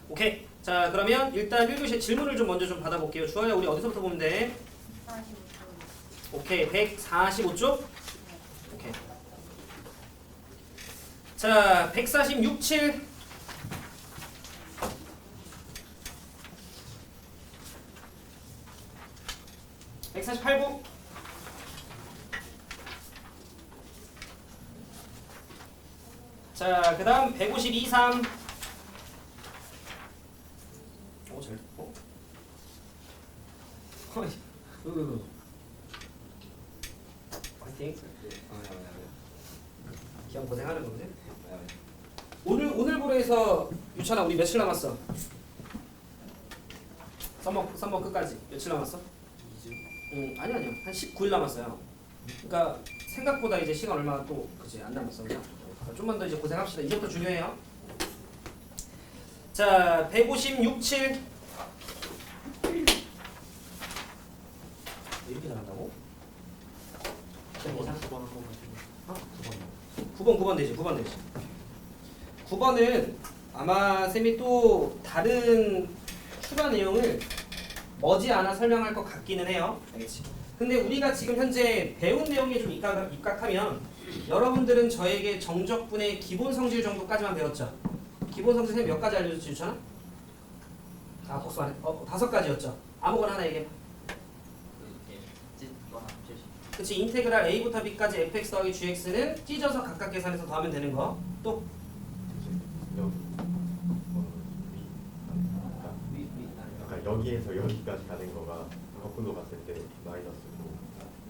오케이. 자 그러면 일단 1교시 질문을 좀 먼저 좀 받아볼게요. 주아야 우리 어디서부터 보면 돼? 45초. 오케이. 145쪽? 오케이. 자 146, 7 148부 자, 그 다음 152, 3 오, 잘 듣고 화이팅 기왕 고생하는 건데 오늘 보러에서 유찬아 우리 며칠 남았어? 썸머 끝까지 며칠 남았어? 아니야 한 19일 남았어요. 그러니까 생각보다 이제 시간 얼마 또 그지 안 남았어. 좀만 더 이제 고생합시다. 이제부터 중요해요. 자 156, 7 이렇게 잘한다고? 9번 되지. 9번 되지. 9번은 아마 쌤이 또 다른 추가 내용을 머지않아 설명할 것 같기는 해요. 알겠지? 근데 우리가 지금 현재 배운 내용에 좀 입각하면 여러분들은 저에게 정적분의 기본 성질 정도까지만 배웠죠. 기본 성질 쌤 몇 가지 알려줬지 유찬아? 아 복수 안 해. 5가지였죠. 아무거나 하나 얘기해봐. 그치 인테그랄 a부터 b까지 fx 더하기 gx는 찢어서 각각 계산해서 더하면 되는 거. 또 그러니까 여기에서 여기까지 가는 거가 거꾸로 봤을 때 마이너스고.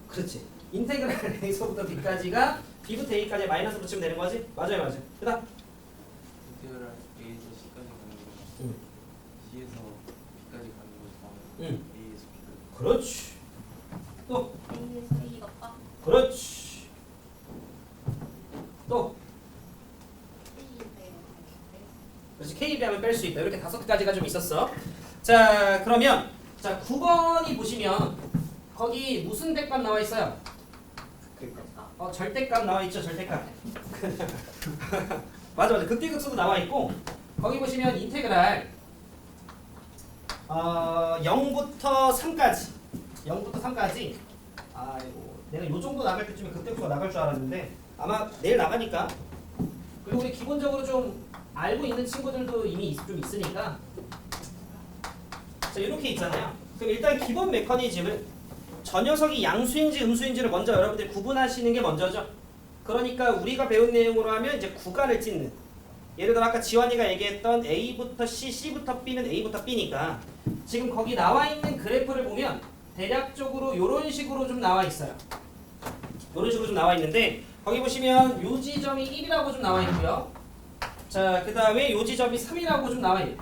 그렇지. 인테그랄 a서부터 b까지가 b부터 a까지 마이너스 붙이면 되는 거지? 맞아요. 그다음 인테그랄 A에서 C까지 가는 거, 응. C에서 B까지 가는 거 응. A에서 B까지. 그렇지. 또 A에서 A가 빠. 그렇지. 또 그렇지. K 비하면 뺄 수 있다. 이렇게 5가지가 좀 있었어. 자 그러면 자 9번이 보시면 거기 무슨 대값 나와 있어요? 절대값 나와 있죠. 절대값. 맞아. 극대극소도 나와 있고 거기 보시면 인테그랄 0부터 3까지 0부터 3까지 아이고 내가 요 정도 나갈 때쯤에 극대극소가 나갈 줄 알았는데 아마 내일 나가니까 그리고 우리 기본적으로 좀 알고 있는 친구들도 이미 좀 있으니까 자 이렇게 있잖아요. 그럼 일단 기본 메커니즘은 저 녀석이 양수인지 음수인지를 먼저 여러분들이 구분하시는 게 먼저죠. 그러니까 우리가 배운 내용으로 하면 이제 구간을 찢는 예를 들어 아까 지환이가 얘기했던 A부터 C, C부터 B는 A부터 B니까 지금 거기 나와 있는 그래프를 보면 대략적으로 이런 식으로 좀 나와 있어요. 이런 식으로 좀 나와 있는데 거기 보시면 요 지점이 1이라고 좀 나와 있고요. 자, 그 다음에 요 지점이 3이라고 좀 나와 있어요.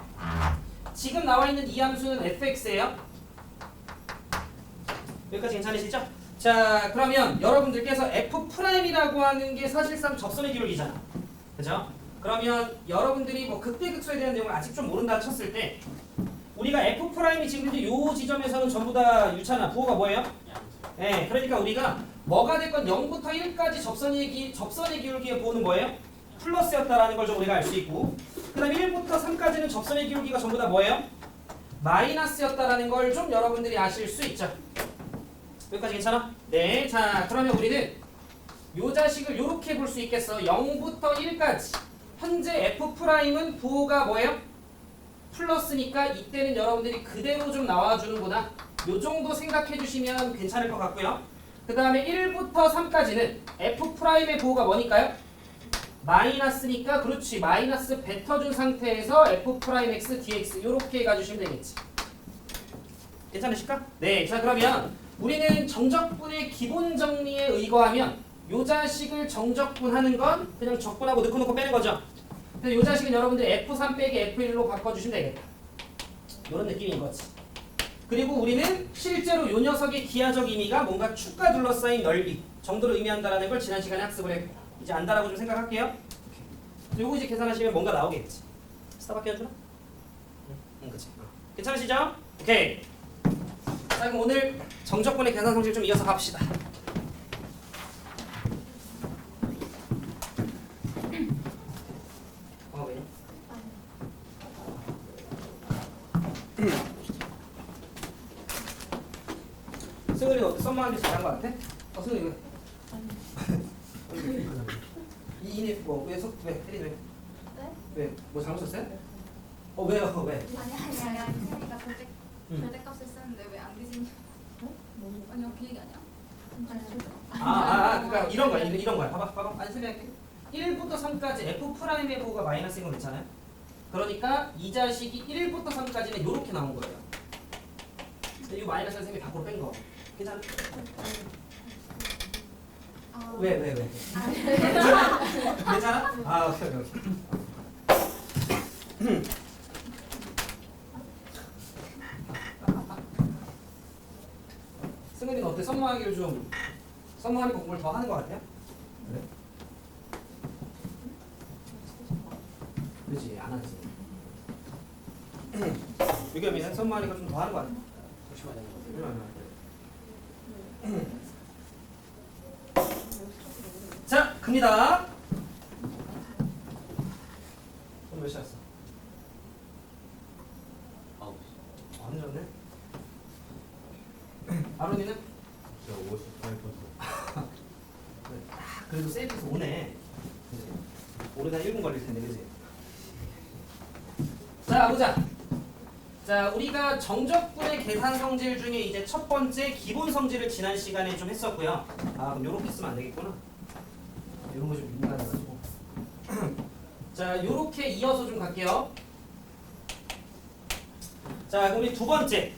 지금 나와 있는 이 함수는 fx예요. 여기까지 괜찮으시죠? 자, 그러면 여러분들께서 f'이라고 하는 게 사실상 접선의 기울기잖아. 그죠? 그러면 여러분들이 뭐 극대극소에 대한 내용을 아직 좀 모른다 쳤을 때 우리가 f'이 지금 현재 요 지점에서는 전부 다 유찬아 부호가 뭐예요? 네, 그러니까 우리가 뭐가 됐건 0부터 1까지 접선의 기울기의 부호는 뭐예요? 플러스였다라는 걸 좀 우리가 알 수 있고 그 다음 1부터 3까지는 접선의 기울기가 전부 다 뭐예요? 마이너스였다라는 걸 좀 여러분들이 아실 수 있죠. 여기까지 괜찮아? 네, 자 그러면 우리는 요 자식을 요렇게 볼 수 있겠어. 0부터 1까지 현재 f'은 부호가 뭐예요? 플러스니까 이때는 여러분들이 그대로 좀 나와주는구나. 요 정도 생각해 주시면 괜찮을 것 같고요. 그 다음에 1부터 3까지는 f'의 부호가 뭐니까요? 마이너스니까 그렇지. 마이너스 뱉어준 상태에서 f'x dx 요렇게 가주시면 되겠지. 괜찮으실까? 네, 자 그러면 우리는 정적분의 기본 정리에 의거하면 요 자식을 정적분하는 건 그냥 적분하고 넣고 놓고 빼는 거죠. 근데 요 자식은 여러분들 F3 빼기 F1로 바꿔주시면 되겠다. 이런 느낌인 거지. 그리고 우리는 실제로 요 녀석의 기하적 의미가 뭔가 축과 둘러싸인 넓이 정도를 의미한다는 걸 지난 시간에 학습을 했고 이제 안다라고 좀 생각할게요. 요거 이제 계산하시면 뭔가 나오겠지. 스타밖에 해주나? 응, 그치. 괜찮으시죠? 오케이. 자 그럼 오늘 정적분의 계산 성질 좀 이어서 갑시다. 왜요? 승은이 어때? 썸머하기 잘한 거 같아? 승은이 왜? 이인이 뭐왜 때리 왜? 네? 왜? 뭐 잘못했어요? 왜요? 왜? 아니 세미가 응. 절대값을 쓰는데 왜 안 뒤지냐? 아니요 그 얘기 아니야? 그러니까 이런 거야. 봐봐. 아니 설명할게. 1부터 3까지 f 프라임의 부호가 마이너스인 거 괜찮아요? 그러니까 이 자식이 1부터 3까지는 이렇게 나온 거예요. 근데 이 마이너스 선생님이 밖으로 뺀 거. 괜찮아? 왜? 괜찮아? 오케이. 승은이는 어때? 썸머하기를 좀 썸머하니까 공부를 더 하는 것 같아요? 그래? 그렇지 안 하지. 유겸이는 썸머하니까 좀 더 하는 것 같아. 자, 갑니다. 오늘 몇 시였어? 안 좋네. 아론이는? 제가 58%. 그래도 세이프에서 오네. 오르다 1분 걸릴 텐데, 그지? 자, 보자. 자, 우리가 정적분의 계산 성질 중에 이제 첫 번째 기본 성질을 지난 시간에 좀 했었고요. 그럼 요렇게 쓰면 안 되겠구나. 이런 거 좀 민감해가지고. 자, 요렇게 이어서 좀 갈게요. 자, 그럼 우리 두 번째.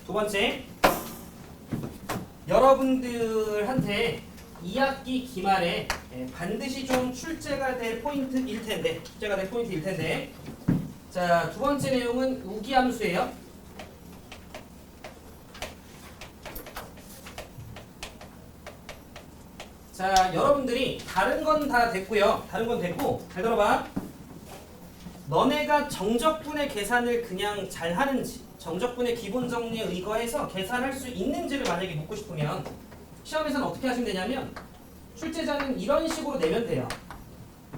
여러분들한테 2학기 기말에 반드시 좀 출제가 될 포인트일 텐데, 자, 두 번째 내용은 우기함수예요. 자, 여러분들이 다른 건 다 됐고요. 잘 들어봐. 너네가 정적분의 계산을 그냥 잘 하는지, 정적분의 기본 정리에 의거해서 계산할 수 있는지를 만약에 묻고 싶으면 시험에서는 어떻게 하시면 되냐면 출제자는 이런 식으로 내면 돼요.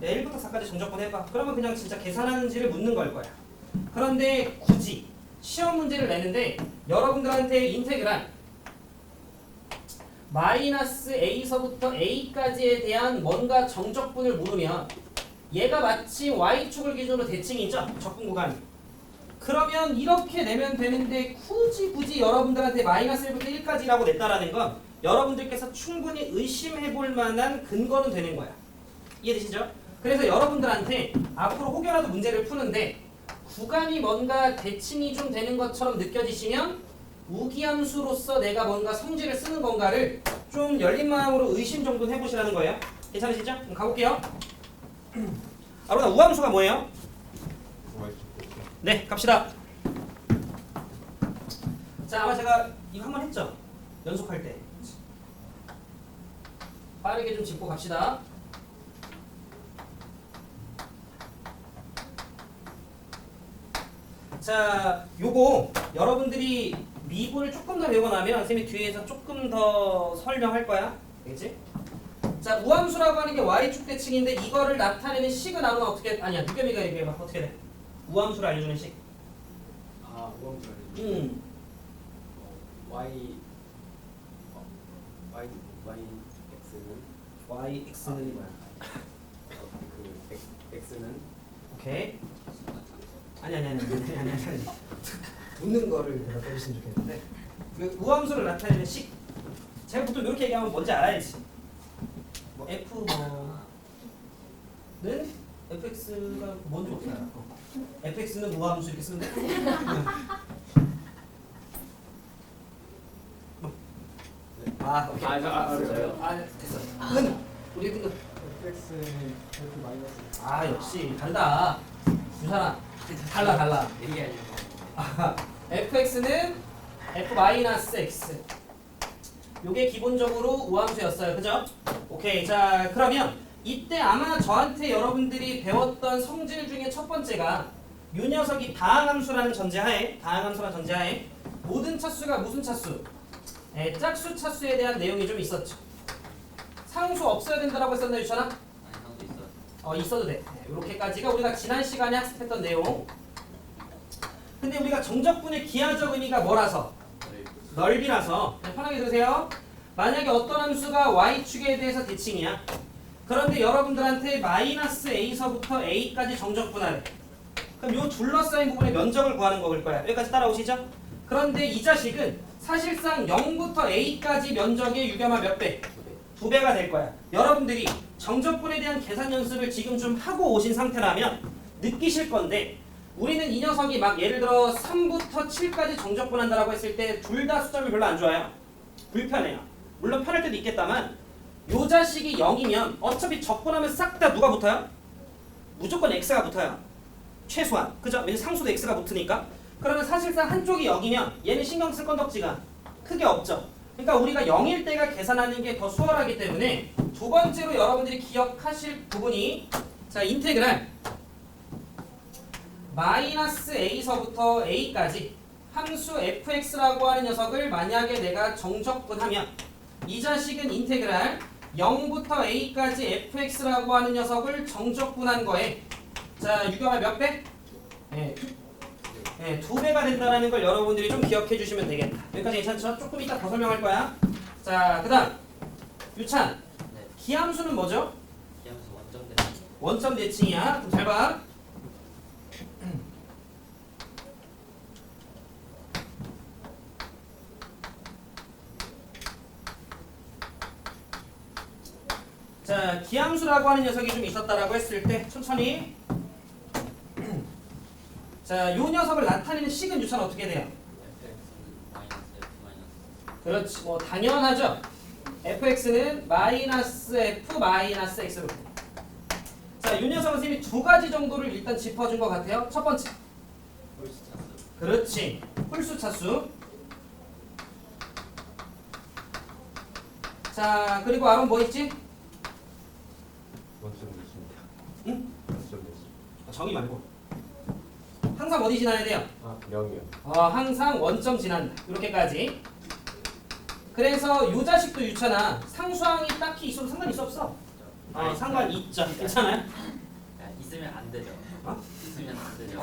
1부터 4까지 정적분 해봐. 그러면 그냥 진짜 계산하는지를 묻는 걸 거야. 그런데 굳이 시험 문제를 내는데 여러분들한테 인테그랄 마이너스 a서부터 a까지에 대한 뭔가 정적분을 물으면 얘가 마치 y축을 기준으로 대칭이죠. 적분 구간이. 그러면 이렇게 내면 되는데 굳이 여러분들한테 마이너스 1부터 1까지라고 냈다라는 건 여러분들께서 충분히 의심해 볼 만한 근거는 되는 거야. 이해되시죠? 그래서 여러분들한테 앞으로 혹여라도 문제를 푸는데 구간이 뭔가 대칭이 좀 되는 것처럼 느껴지시면 우기함수로서 내가 뭔가 성질을 쓰는 건가를 좀 열린 마음으로 의심 정도는 해보시라는 거예요. 괜찮으시죠? 그럼 가볼게요. 아로나 우함수가 뭐예요? 네, 갑시다. 자, 아마 제가 이거 한 번 했죠? 연속할 때. 빠르게 좀 짚고 갑시다. 자, 요거 여러분들이 미분을 조금 더 배우고 나면 선생님이 뒤에서 조금 더 설명할 거야. 알겠지? 자, 우함수라고 하는 게 y축 대칭인데 이거를 나타내는 식은 아무나 어떻게 아니야. 유겸이가 얘기해봐. 어떻게 돼? 우함수를 알려주는 식. 우함수 yx는 뭐야? x는 오케이. 아니. 웃는 거를 내가 빼주시면 좋겠는데 그 우함수를 나타내는 식. 제가 보통 이렇게 얘기하면 뭔지 알아야지. 뭐 f 는 fx가 뭔지 못 알아. fx는 우함수 이렇게 쓰는데. 오케이. 됐어. 우리 근데 x는 f 마이너스 역시 다르다. 유산아 달라. 이게 아니고 fx는 f-x. 요게 기본적으로 우함수였어요. 그죠? 오케이. 자, 그러면 이때 아마 저한테 여러분들이 배웠던 성질 중에 첫 번째가 요 녀석이 다항함수라는 전제하에 모든 차수가 무슨 차수? 짝수 차수에 대한 내용이 좀 있었죠. 상수 없어야 된다라고 했었나 유찬아? 있어도 돼. 이렇게까지가 우리가 지난 시간에 학습했던 내용. 근데 우리가 정적분의 기하적 의미가 뭐라서? 넓이라서. 그냥 편하게 들으세요. 만약에 어떤 함수가 y축에 대해서 대칭이야. 그런데 여러분들한테 마이너스 a서부터 a까지 정적분하래. 그럼 요 둘러싸인 부분의 면적을 구하는 거일 거야. 여기까지 따라오시죠? 그런데 이 자식은 사실상 0부터 a까지 면적의 유겸화 몇 배? 2배가 될 거야. 여러분들이 정적분에 대한 계산 연습을 지금 좀 하고 오신 상태라면 느끼실 건데 우리는 이 녀석이 막 예를 들어 3부터 7까지 정적분한다라고 했을 때 둘 다 수점이 별로 안 좋아요. 불편해요. 물론 편할 때도 있겠다만 요 자식이 0이면 어차피 적분하면 싹 다 누가 붙어요? 무조건 x가 붙어요. 최소한. 그죠? 왜냐면 상수도 x가 붙으니까. 그러면 사실상 한쪽이 0이면 얘는 신경 쓸 건덕지가 크게 없죠. 그러니까 우리가 0일 때가 계산하는 게 더 수월하기 때문에 두 번째로 여러분들이 기억하실 부분이 자 인테그랄 마이너스 a서부터 a까지 함수 fx라고 하는 녀석을 만약에 내가 정적분하면 이 자식은 인테그랄 0부터 a까지 fx라고 하는 녀석을 정적분한 거에 자 유경화 몇 배? 네. 네, 2배가 된다는 걸 여러분들이 좀 기억해 주시면 되겠다. 여기까지 괜찮죠? 조금 이따 더 설명할 거야. 자, 그 다음 유찬 네. 기함수는 뭐죠? 기함수 원점 대칭. 원점 대칭이야. 그럼 잘 봐. 자, 기함수라고 하는 녀석이 좀 있었다라고 했을 때 천천히 자, 요 녀석을 나타내는 식은 유찬 어떻게 돼요? fx는 마이너스 f 마이너스. 그렇지, 뭐 당연하죠. fx는 마이너스 f 마이너스 x로. 자, 요 녀석은 선생님이 두 가지 정도를 일단 짚어준 것 같아요. 첫 번째, 홀수 차수. 그렇지, 홀수 차수. 자, 그리고 아론 뭐 있지? 원점 됐습니다. 응? 원점 됐습니다. 정의 말고. 항상 어디 지나야 돼요? 아, 0이요. 항상 원점 지난다. 이렇게까지. 그래서 요 자식도 유찬아 상수항이 딱히 있어도 상관 있어 없어? 상관 있죠. 괜찮아요? 야, 있으면 안 되죠. 어? 있으면 안 되죠.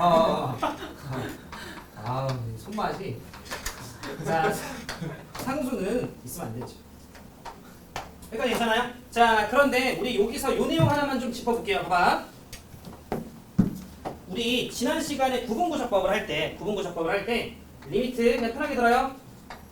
손맛이. 자, 상수는 있으면 안 되죠. 여기까지 괜찮아요? 자, 그런데 우리 여기서 요 내용 하나만 좀 짚어볼게요. 봐봐. 우리 지난 시간에 구분구조법을 할 때 리미트 그냥 편하게 들어요.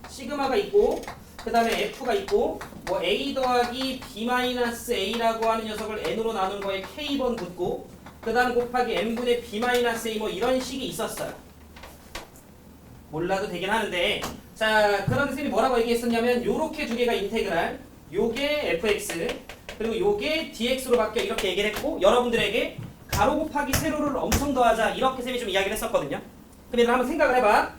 시그마가 있고 그 다음에 f가 있고 뭐 a 더하기 b 마이너스 a라고 하는 녀석을 n으로 나눈 거에 k번 붙고 그 다음 곱하기 n분의 b 마이너스 a 뭐 이런 식이 있었어요. 몰라도 되긴 하는데 자 그런 선생님이 뭐라고 얘기했었냐면 요렇게 두 개가 인테그랄 요게 fx 그리고 요게 dx로 바뀌어 이렇게 얘기를 했고 여러분들에게 가로 곱하기 세로를 엄청 더하자 이렇게 쌤이 좀 이야기를 했었거든요. 그럼 얘들 한번 생각을 해봐.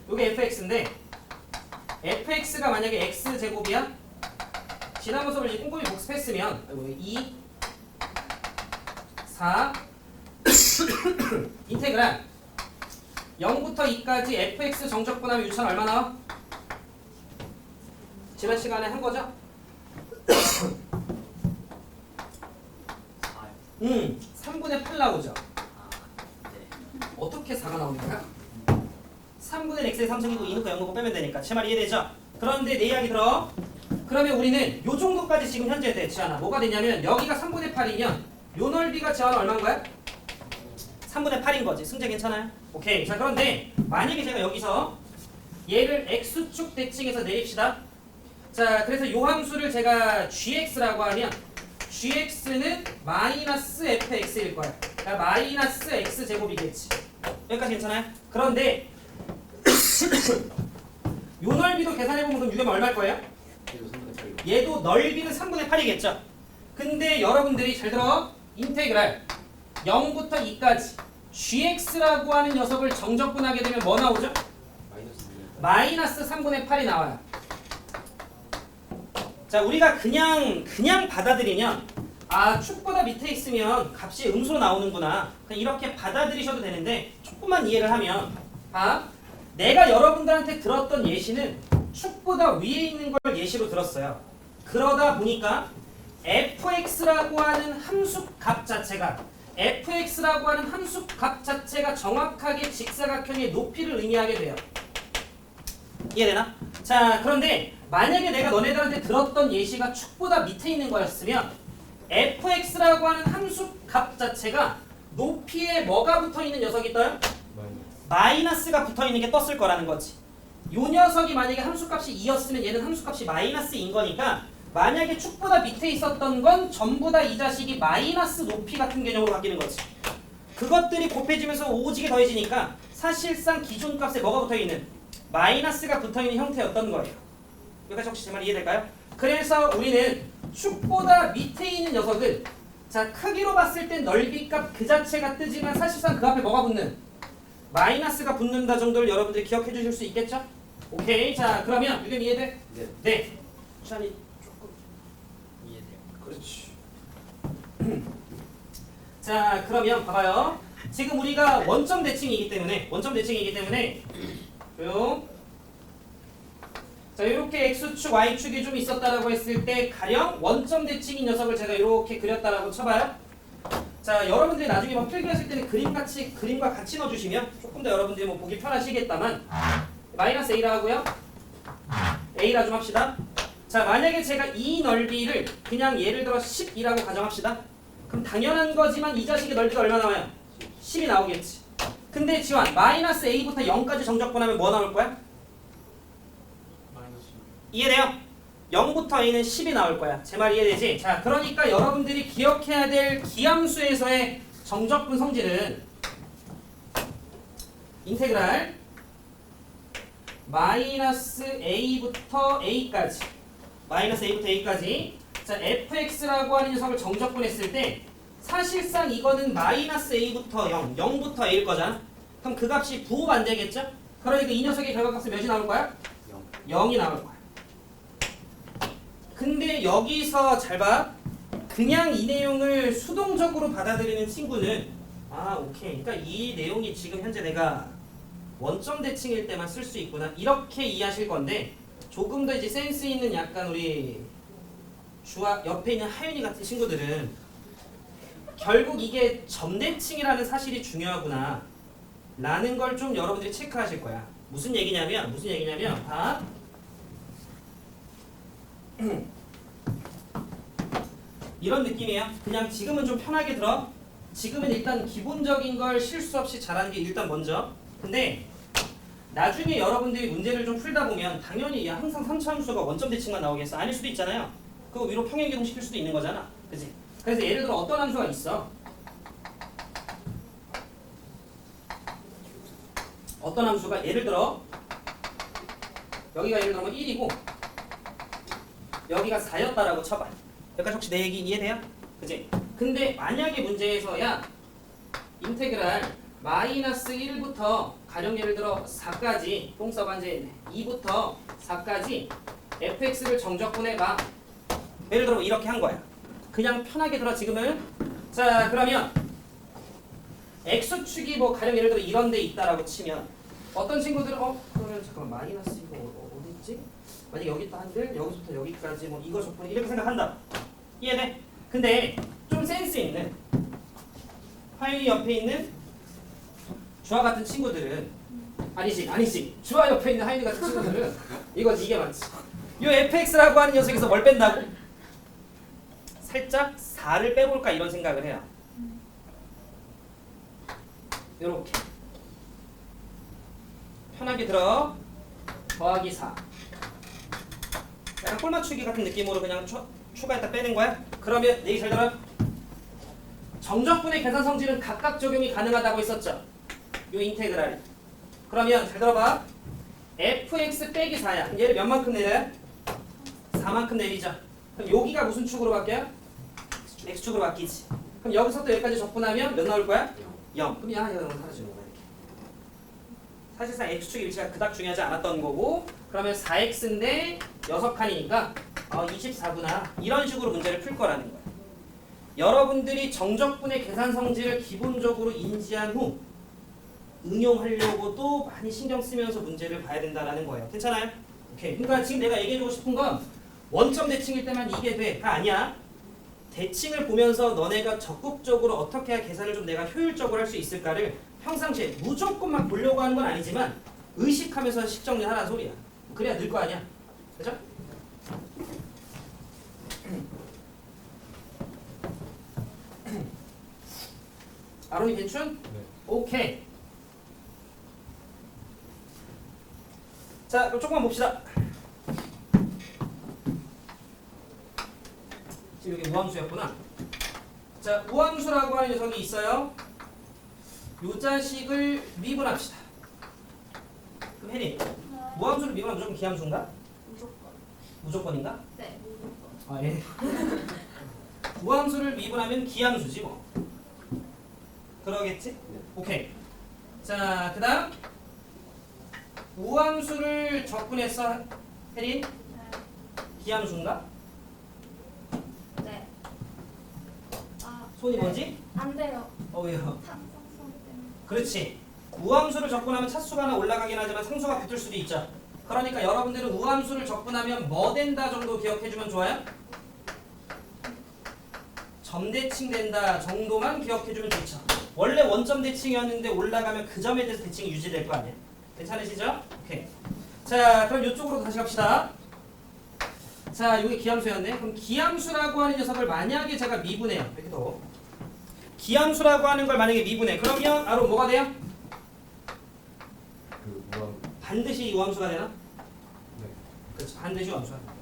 요게 fx인데 fx가 만약에 x제곱이야? 지난번 수업을 이제 꼼꼼히 복습했으면 2 4 인테그랄 0부터 2까지 fx 정적분하면 유찬 얼마 나와? 지난 시간에 한 거죠? 3분의 8 나오죠? 네. 어떻게 4가 나옵니까? 3분의 x의 3승이고 2 넣고 0 넣고 빼면 되니까 제 말 이해되죠? 그런데 내 이야기 들어. 그러면 우리는 요 정도까지 지금 현재 돼 지않아. 뭐가 되냐면 여기가 3분의 8이면 요 넓이가 지않아 얼마인 거야? 3분의 8인 거지. 승재 괜찮아요? 오케이. 자 그런데 만약에 제가 여기서 얘를 x축 대칭해서 내립시다. 자 그래서 요 함수를 제가 gx라고 하면 gx는 마이너스 fx일 거야. 그러니까 마이너스 x제곱이겠지. 여기까지 괜찮아요? 그런데 요 넓이도 계산해보면 그럼 유겸 얼마일 거예요? 얘도 넓이는 3분의 8이겠죠? 근데 여러분들이 잘 들어. 인테그랄 0부터 2까지 gx라고 하는 녀석을 정적분하게 되면 뭐 나오죠? 마이너스 3분의 8이 나와요. 자 우리가 그냥 받아들이면 축보다 밑에 있으면 값이 음수로 나오는구나 그냥 이렇게 받아들이셔도 되는데 조금만 이해를 하면 내가 여러분들한테 들었던 예시는 축보다 위에 있는 걸 예시로 들었어요. 그러다 보니까 fx라고 하는 함수값 자체가 정확하게 직사각형의 높이를 의미하게 돼요. 이해되나? 자, 그런데 만약에 내가 너네들한테 들었던 예시가 축보다 밑에 있는 거였으면 fx라고 하는 함수값 자체가 높이에 뭐가 붙어있는 녀석이 떠요? 마이너스가 붙어있는 게 떴을 거라는 거지. 요 녀석이 만약에 함수값이 2였으면 얘는 함수값이 마이너스인 거니까 만약에 축보다 밑에 있었던 건 전부 다 이 자식이 마이너스 높이 같은 개념으로 바뀌는 거지. 그것들이 곱해지면서 오지게 더해지니까 사실상 기준값에 뭐가 붙어있는? 마이너스가 붙어있는 형태였던 거예요. 여기까지 혹시 제 말 이해될까요? 그래서 우리는 축보다 밑에 있는 녀석은 자 크기로 봤을 땐 넓이값 그 자체가 뜨지만 사실상 그 앞에 뭐가 붙는? 마이너스가 붙는다 정도를 여러분들이 기억해 주실 수 있겠죠? 오케이. 자 그러면 유겸 이해돼? 네. 네. 시간이 조금 이해돼요. 그렇지. 자 그러면 봐봐요. 지금 우리가 원점 대칭이기 때문에 조용. 자 이렇게 x축 y축이 좀 있었다라고 했을 때 가령 원점 대칭인 녀석을 제가 이렇게 그렸다라고 쳐봐요. 자 여러분들이 나중에 뭐 필기하실 때는 그림과 같이 넣어주시면 조금 더 여러분들이 뭐 보기 편하시겠다만 마이너스 a라 하고요. a라 좀 합시다. 자 만약에 제가 이 넓이를 그냥 예를 들어 10이라고 가정합시다. 그럼 당연한 거지만 이 자식의 넓이가 얼마 나와요? 10이 나오겠지. 근데 지환 마이너스 a부터 0까지 정적분하면 뭐 나올 거야? 마이너스 이해돼요? 0부터 a는 10이 나올 거야. 제 말 이해되지? 자 그러니까 여러분들이 기억해야 될 기함수에서의 정적분 성질은 인테그랄 마이너스 a부터 a까지 자 fx라고 하는 녀석을 정적분했을 때 사실상 이거는 마이너스 a부터 0, 0부터 a일 거잖아. 그럼 그 값이 부호가 안 되겠죠? 그러니까 이 녀석의 결과값은 몇이 나올 거야? 0이 나올 거야. 근데 여기서 잘 봐. 그냥 이 내용을 수동적으로 받아들이는 친구는 아 오케이. 그러니까 이 내용이 지금 현재 내가 원점 대칭일 때만 쓸 수 있구나. 이렇게 이해하실 건데 조금 더 이제 센스 있는 약간 우리 주아 옆에 있는 하윤이 같은 친구들은 결국 이게 점대칭이라는 사실이 중요하구나 라는 걸 좀 여러분들이 체크하실 거야. 무슨 얘기냐면 봐. 이런 느낌이에요. 그냥 지금은 좀 편하게 들어. 지금은 일단 기본적인 걸 실수 없이 잘하는 게 일단 먼저. 근데 나중에 여러분들이 문제를 좀 풀다 보면 당연히 야, 항상 3차 함수가 원점 대칭만 나오겠어? 아닐 수도 있잖아요. 그거 위로 평행이동 시킬 수도 있는 거잖아. 그치? 그래서 예를 들어 어떤 함수가 있어? 어떤 함수가 예를 들어 여기가 예를 들면 1이고 여기가 4였다라고 쳐봐. 여기까지 혹시 내 얘기 이해돼요? 그치? 근데 만약에 문제에서 야 인테그랄 마이너스 1부터 가령 예를 들어 4까지 똥 써반제 2부터 4까지 fx를 정적분해봐. 예를 들어 이렇게 한 거야. 그냥 편하게 들어 지금은. 자 그러면 x축이 뭐 가령 예를 들어 이런 데 있다라고 치면 어떤 친구들은 그러면 잠깐만 마이너스 이거 어디 있지? 만약에 여기 있다 한들 여기서부터 여기까지 뭐 이거 적분 이렇게 생각한다. 이해돼? 근데 좀 센스 있는 화윤이 옆에 있는 주아 같은 친구들은 아니지 주아 옆에 있는 하윤이 같은 친구들은 이거지 이게 맞지. 요 fx라고 하는 녀석에서 뭘 뺀다고? 살짝 4를 빼볼까 이런 생각을 해요. 요렇게 편하게 들어. 더하기 4 약간 꼴맞추기 같은 느낌으로 그냥 추가했다 빼는 거야. 그러면 얘기 잘 들어요. 정적분의 계산 성질은 각각 적용이 가능하다고 했었죠. 요 인테그랄이. 그러면 잘 들어봐. fx 빼기 4야. 그럼 얘를 몇 만큼 내려요? 4만큼 내리죠. 그럼 여기가 무슨 축으로 바뀌어요? x축으로 바뀌지. 그럼 여기서부터 여기까지 적분하면 몇 나올 거야? 0. 그럼 야 0은 사라지는 거야. 이렇게. 사실상 x축의 위치가 그닥 중요하지 않았던 거고 그러면 4x인데 6칸이니까 24구나. 이런 식으로 문제를 풀 거라는 거야. 여러분들이 정적분의 계산 성질을 기본적으로 인지한 후 응용하려고도 많이 신경 쓰면서 문제를 봐야 된다는 거예요. 괜찮아요? 오케이. 그러니까 지금 내가 얘기해주고 싶은 건 원점 대칭일 때만 이게 돼가 아니야. 대칭을 보면서 너네가 적극적으로 어떻게 해야 계산을 좀 내가 효율적으로 할 수 있을까를 평상시에 무조건만 보려고 하는 건 아니지만 의식하면서 식정리하라는 소리야. 그래야 늘 거 아니야. 그죠? 아론이 괜춘? 네. 오케이. 자, 그럼 조금만 봅시다. 지금 여기 우함수였구나. 자, 우함수라고 하는 녀석이 있어요. 요 자식을 미분합시다. 그럼 혜리, 우함수를 미분하면 무조건 기함수인가? 무조건. 무조건인가? 네, 무조건. 아, 예. 우함수를 미분하면 기함수지 뭐. 그러겠지? 오케이. 자, 그 다음 우함수를 적분했어. 혜린, 네. 기함수인가? 네. 아, 손이 네. 뭐지? 안 돼요. 왜요? 탕성성 때문에. 그렇지. 우함수를 적분하면 차수가 하나 올라가긴 하지만 상수가 붙을 수도 있죠. 그러니까 여러분들은 우함수를 적분하면 뭐 된다 정도 기억해주면 좋아요? 점대칭 된다 정도만 기억해주면 좋죠. 원래 원점 대칭이었는데 올라가면 그 점에 대해서 대칭이 유지될 거 아니에요. 괜찮으시죠? 오케이. 자, 그럼 이쪽으로 다시 갑시다. 자, 이게 기함수였네. 그럼 기함수라고 하는 녀석을 만약에 제가 미분해요. 이렇게 더. 기함수라고 하는 걸 만약에 미분해. 그러면 아로 뭐가 돼요? 그 무함. 반드시 우함수가 되나? 네. 그렇지. 반드시 우함수가 된다.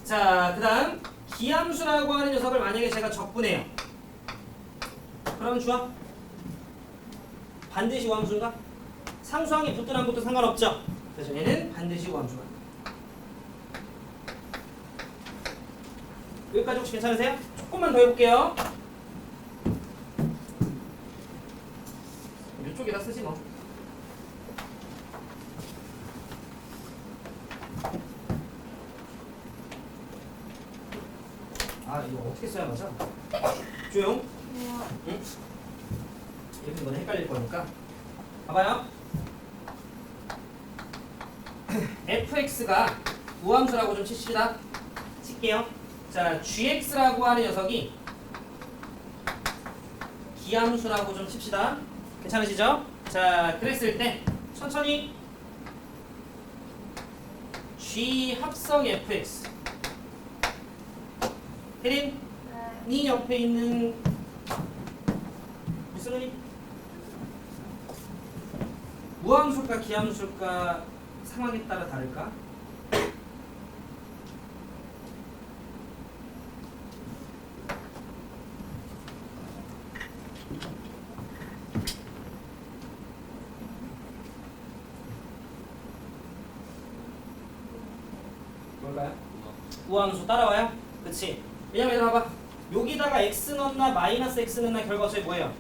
자, 그 다음 기함수라고 하는 녀석을 만약에 제가 적분해요. 그러면 주어? 반드시 우함수인가? 상수항이 붙든 안 붙든 상관없죠. 그래서 얘는 반드시 우함수가 된다. 여기까지 혹시 괜찮으세요? 조금만 더 해볼게요. 이쪽에다 쓰지 뭐. 아, 이거 어떻게 써야 맞아? 조용. 뭐야? 응? 이렇게 너는 헷갈릴 거니까. 봐봐요. fx가 우함수라고 좀 칩시다. 칠게요. 자, gx라고 하는 녀석이 기함수라고 좀 칩시다. 괜찮으시죠? 자, 그랬을 때 천천히 g 합성 fx. 혜린, 네. 네 옆에 있는 미스누님 우함수일까 기함수일까 상황에 따라 다를까? 뭘까요? 우함수 따라와요? 그치? 왜냐면 얘들아 봐봐. 여기다가 x 넣나 마이너스 x 넣나 결과 어차피 뭐예요?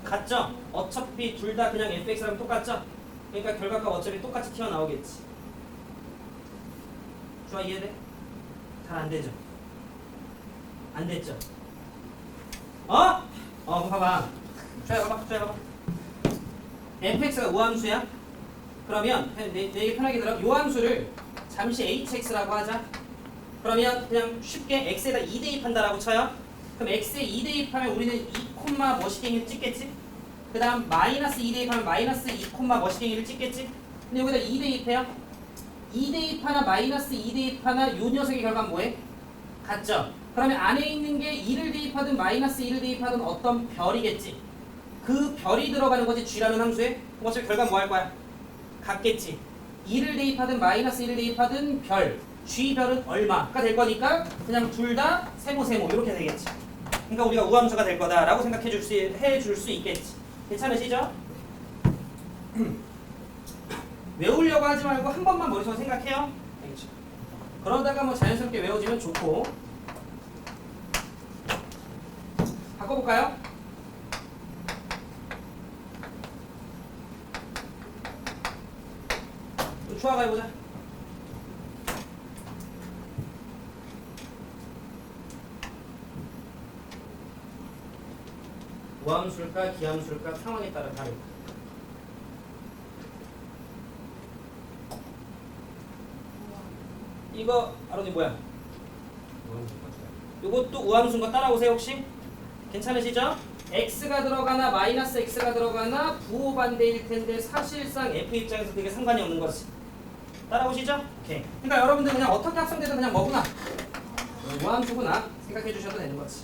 같죠? 어차피 둘 다 그냥 fx랑 똑같죠? 그러니까 결과값 어차피 똑같이 튀어나오겠지. 좋아, 이해돼? 잘 안 되죠? 안 됐죠? 어? 그럼 봐봐. 봐봐. fx가 우함수야? 그러면 내 편하게 들어. 요 함수를 잠시 hx라고 하자. 그러면 그냥 쉽게 x에다 2 대입한다라고 쳐요. 그럼 x에 2 대입하면 우리는 2, 머시갱이를 찍겠지? 그 다음 마이너스 2 대입하면 마이너스 2, 머시갱이를 찍겠지? 근데 여기다 2 대입해요. 2 대입하나 마이너스 2 대입하나 요 녀석의 결과는 뭐해? 같죠? 그러면 안에 있는 게 2를 대입하든 마이너스 2를 대입하든 어떤 별이겠지? 그 별이 들어가는 거지 g라는 함수에? 그럼 어차피 결과는 뭐 할 거야? 같겠지? 2를 대입하든 마이너스 1을 대입하든 별 g별은 얼마가 될 거니까 그냥 둘 다 세모 이렇게 되겠지. 그러니까 우리가 우함수가 될 거다라고 해줄 수 있겠지. 괜찮으시죠? 외우려고 하지 말고 한 번만 머릿속에 생각해요. 알겠죠? 그러다가 뭐 자연스럽게 외워지면 좋고. 바꿔볼까요? 추하가 해보자. 우함수일까 기함수일까 상황에 따라 다르다. 이거 아론이 뭐야? 이것도 우함수인 거 따라오세요 혹시? 괜찮으시죠? x가 들어가나 마이너스 x가 들어가나 부호반대일 텐데 사실상 f 입장에서 그게 상관이 없는 거지. 따라오시죠? 오케이. 그러니까 여러분들 그냥 어떻게 합성되든 그냥 뭐구나? 우함수구나 생각해 주셔도 되는 거지.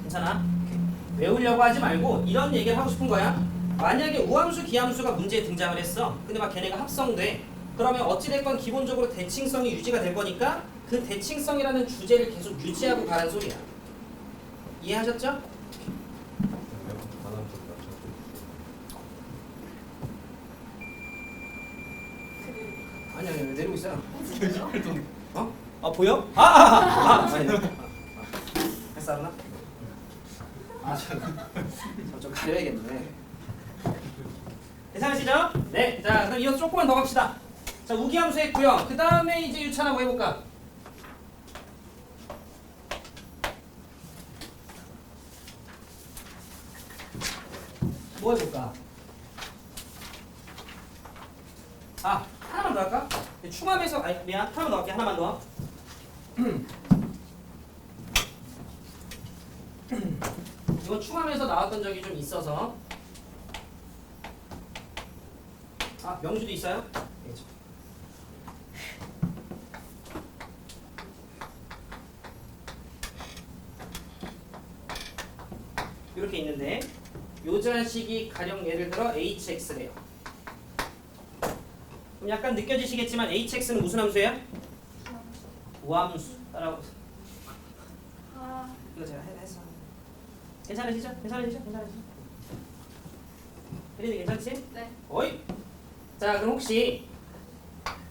괜찮아? 오케이. 외우려고 하지 말고 이런 얘기를 하고 싶은 거야. 만약에 우함수, 기함수가 문제에 등장을 했어. 근데 막 걔네가 합성돼. 그러면 어찌됐건 기본적으로 대칭성이 유지가 될 거니까 그 대칭성이라는 주제를 계속 유지하고 가라는 소리야. 이해하셨죠? 단어 좀 맞춰주세요. 아니 내리고 있어요. 진짜요? 어? 아 보여? 아니. 햇살 나? 좀 가려야겠네. 괜찮으시죠? 네. 자 그럼 이어서 조금만 더 갑시다. 자 우기함수 했고요. 그 다음에 이제 유찬아 뭐 해볼까? 뭐 해볼까? 아 하나만 더 할까? 충함에서 아니 미안 하나만 더 할게. 하나만 더. 이건 충함에서 나왔던 적이 좀 있어서. 아 명주도 있어요? 그렇죠. 이렇게 있는데 요 자식이 가령 예를 들어 hx래요. 그럼 약간 느껴지시겠지만 hx는 무슨 함수예요? 우함수. 따라오세요. 아, 이거 제가 해서 괜찮으시죠? 괜찮으시죠? 혜린이 괜찮지? 네. 어이. 자 그럼 혹시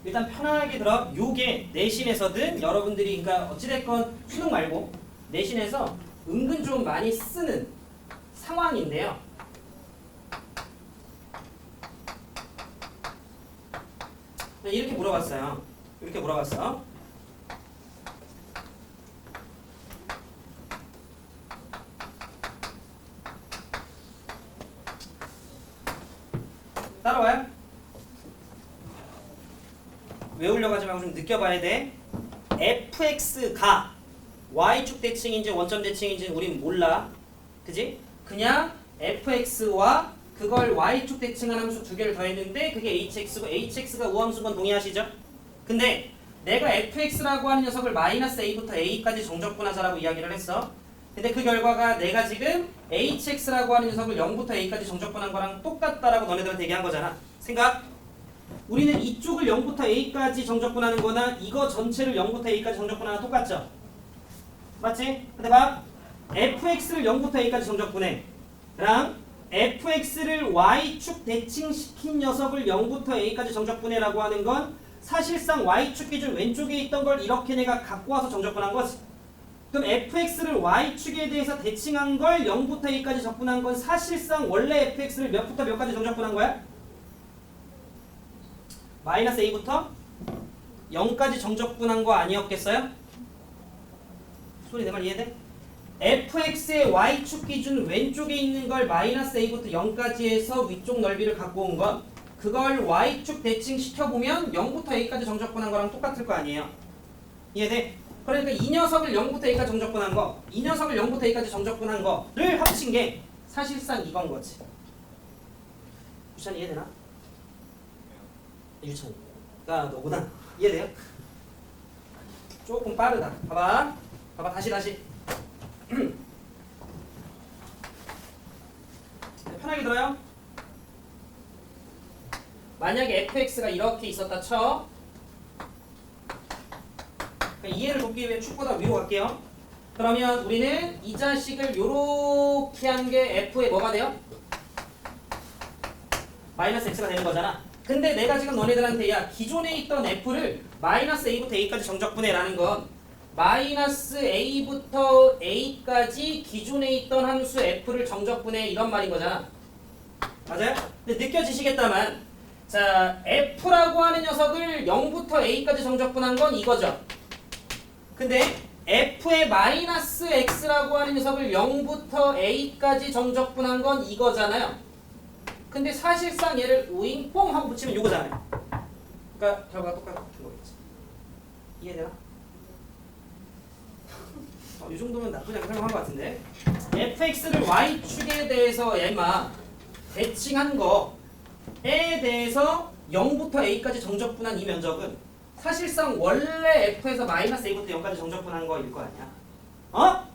일단 편하게 들어. 요게 내신에서든 여러분들이 그러니까 어찌됐건 수능 말고 내신에서 은근 좀 많이 쓰는 상황인데요. 이렇게 물어봤어요. 이렇게 물어봤어. 따라와요. 외우려고 하지 말고 좀 느껴봐야 돼. fx가 y축 대칭인지 원점 대칭인지 우린 몰라. 그지? 그냥 fx와 그걸 y축 대칭한 함수 두 개를 더했는데 그게 hx고 hx가 우함수인 건 동의하시죠? 근데 내가 fx라고 하는 녀석을 마이너스 a부터 a까지 정적분하자라고 이야기를 했어. 근데 그 결과가 내가 지금 hx라고 하는 녀석을 0부터 a까지 정적분한 거랑 똑같다라고 너네들한테 얘기한 거잖아. 생각? 우리는 이쪽을 0부터 a까지 정적분하는 거나 이거 전체를 0부터 a까지 정적분하는 거랑 똑같죠? 맞지? 근데 봐. fx를 0부터 a까지 정적분해. 그럼 fx를 y축 대칭시킨 녀석을 0부터 a까지 정적분해라고 하는 건 사실상 y축 기준 왼쪽에 있던 걸 이렇게 내가 갖고 와서 정적분한 거지. 그럼 fx를 y축에 대해서 대칭한 걸 0부터 a까지 적분한 건 사실상 원래 fx를 몇부터 몇까지 정적분한 거야? 마이너스 a부터 0까지 정적분한 거 아니었겠어요? 소리 내 말 이해돼? fx의 y축 기준 왼쪽에 있는 걸 마이너스 a부터 0까지 해서 위쪽 넓이를 갖고 온 건 그걸 y축 대칭 시켜보면 0부터 a까지 정적분한 거랑 똑같을 거 아니에요. 이해돼? 그러니까 이 녀석을 0부터 a까지 정적분한 거, 이 녀석을 0부터 a까지 정적분한 거를 합친 게 사실상 이건 거지. 유찬이 이해되나? 유찬이. 아 너구나. 이해돼요? 조금 빠르다. 봐봐. 다시. 편하게 들어요. 만약에 fx가 이렇게 있었다 쳐. 이해를 돕기 위해 축보다 위로 갈게요. 그러면 우리는 이 자식을 요렇게 한 게 f의 뭐가 돼요? 마이너스 x가 되는 거잖아. 근데 내가 지금 너네들한테 야 기존에 있던 f를 마이너스 a부터 a까지 정적분해라는 건 마이너스 a부터 a까지 기존에 있던 함수 f를 정적분해 이런 말인 거잖아. 맞아요? 근데 느껴지시겠다만 자 f라고 하는 녀석을 0부터 a까지 정적분한 건 이거죠. 근데 f의 마이너스 x라고 하는 녀석을 0부터 a까지 정적분한 건 이거잖아요. 근데 사실상 얘를 우잉뽕 하고 붙이면 이거잖아요. 그러니까 결과가 똑같은 거겠지. 이해되나? 이 정도면 나쁘지 않게 설명한 것 같은데 fx를 y축에 대해서 얘마 대칭한 거에 대해서 0부터 a까지 정적분한 이 면적은 사실상 원래 f에서 마이너스 a부터 0까지 정적분한 거일 거 아니야. 어?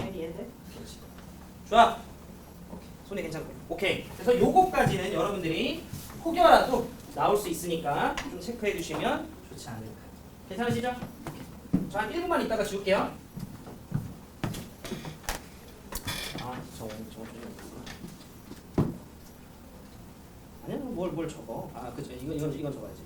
이해돼? 그렇지. 좋아. 오케이. 손이 괜찮고. 오케이. 그래서 요거까지는 여러분들이 혹여라도 나올 수 있으니까 좀 체크해 주시면 좋지 않을까. 괜찮으시죠? 저 한 1분만 있다가 지울게요. 아, 저거 아니야, 뭘 적어? 아, 그죠. 이건 적어야지.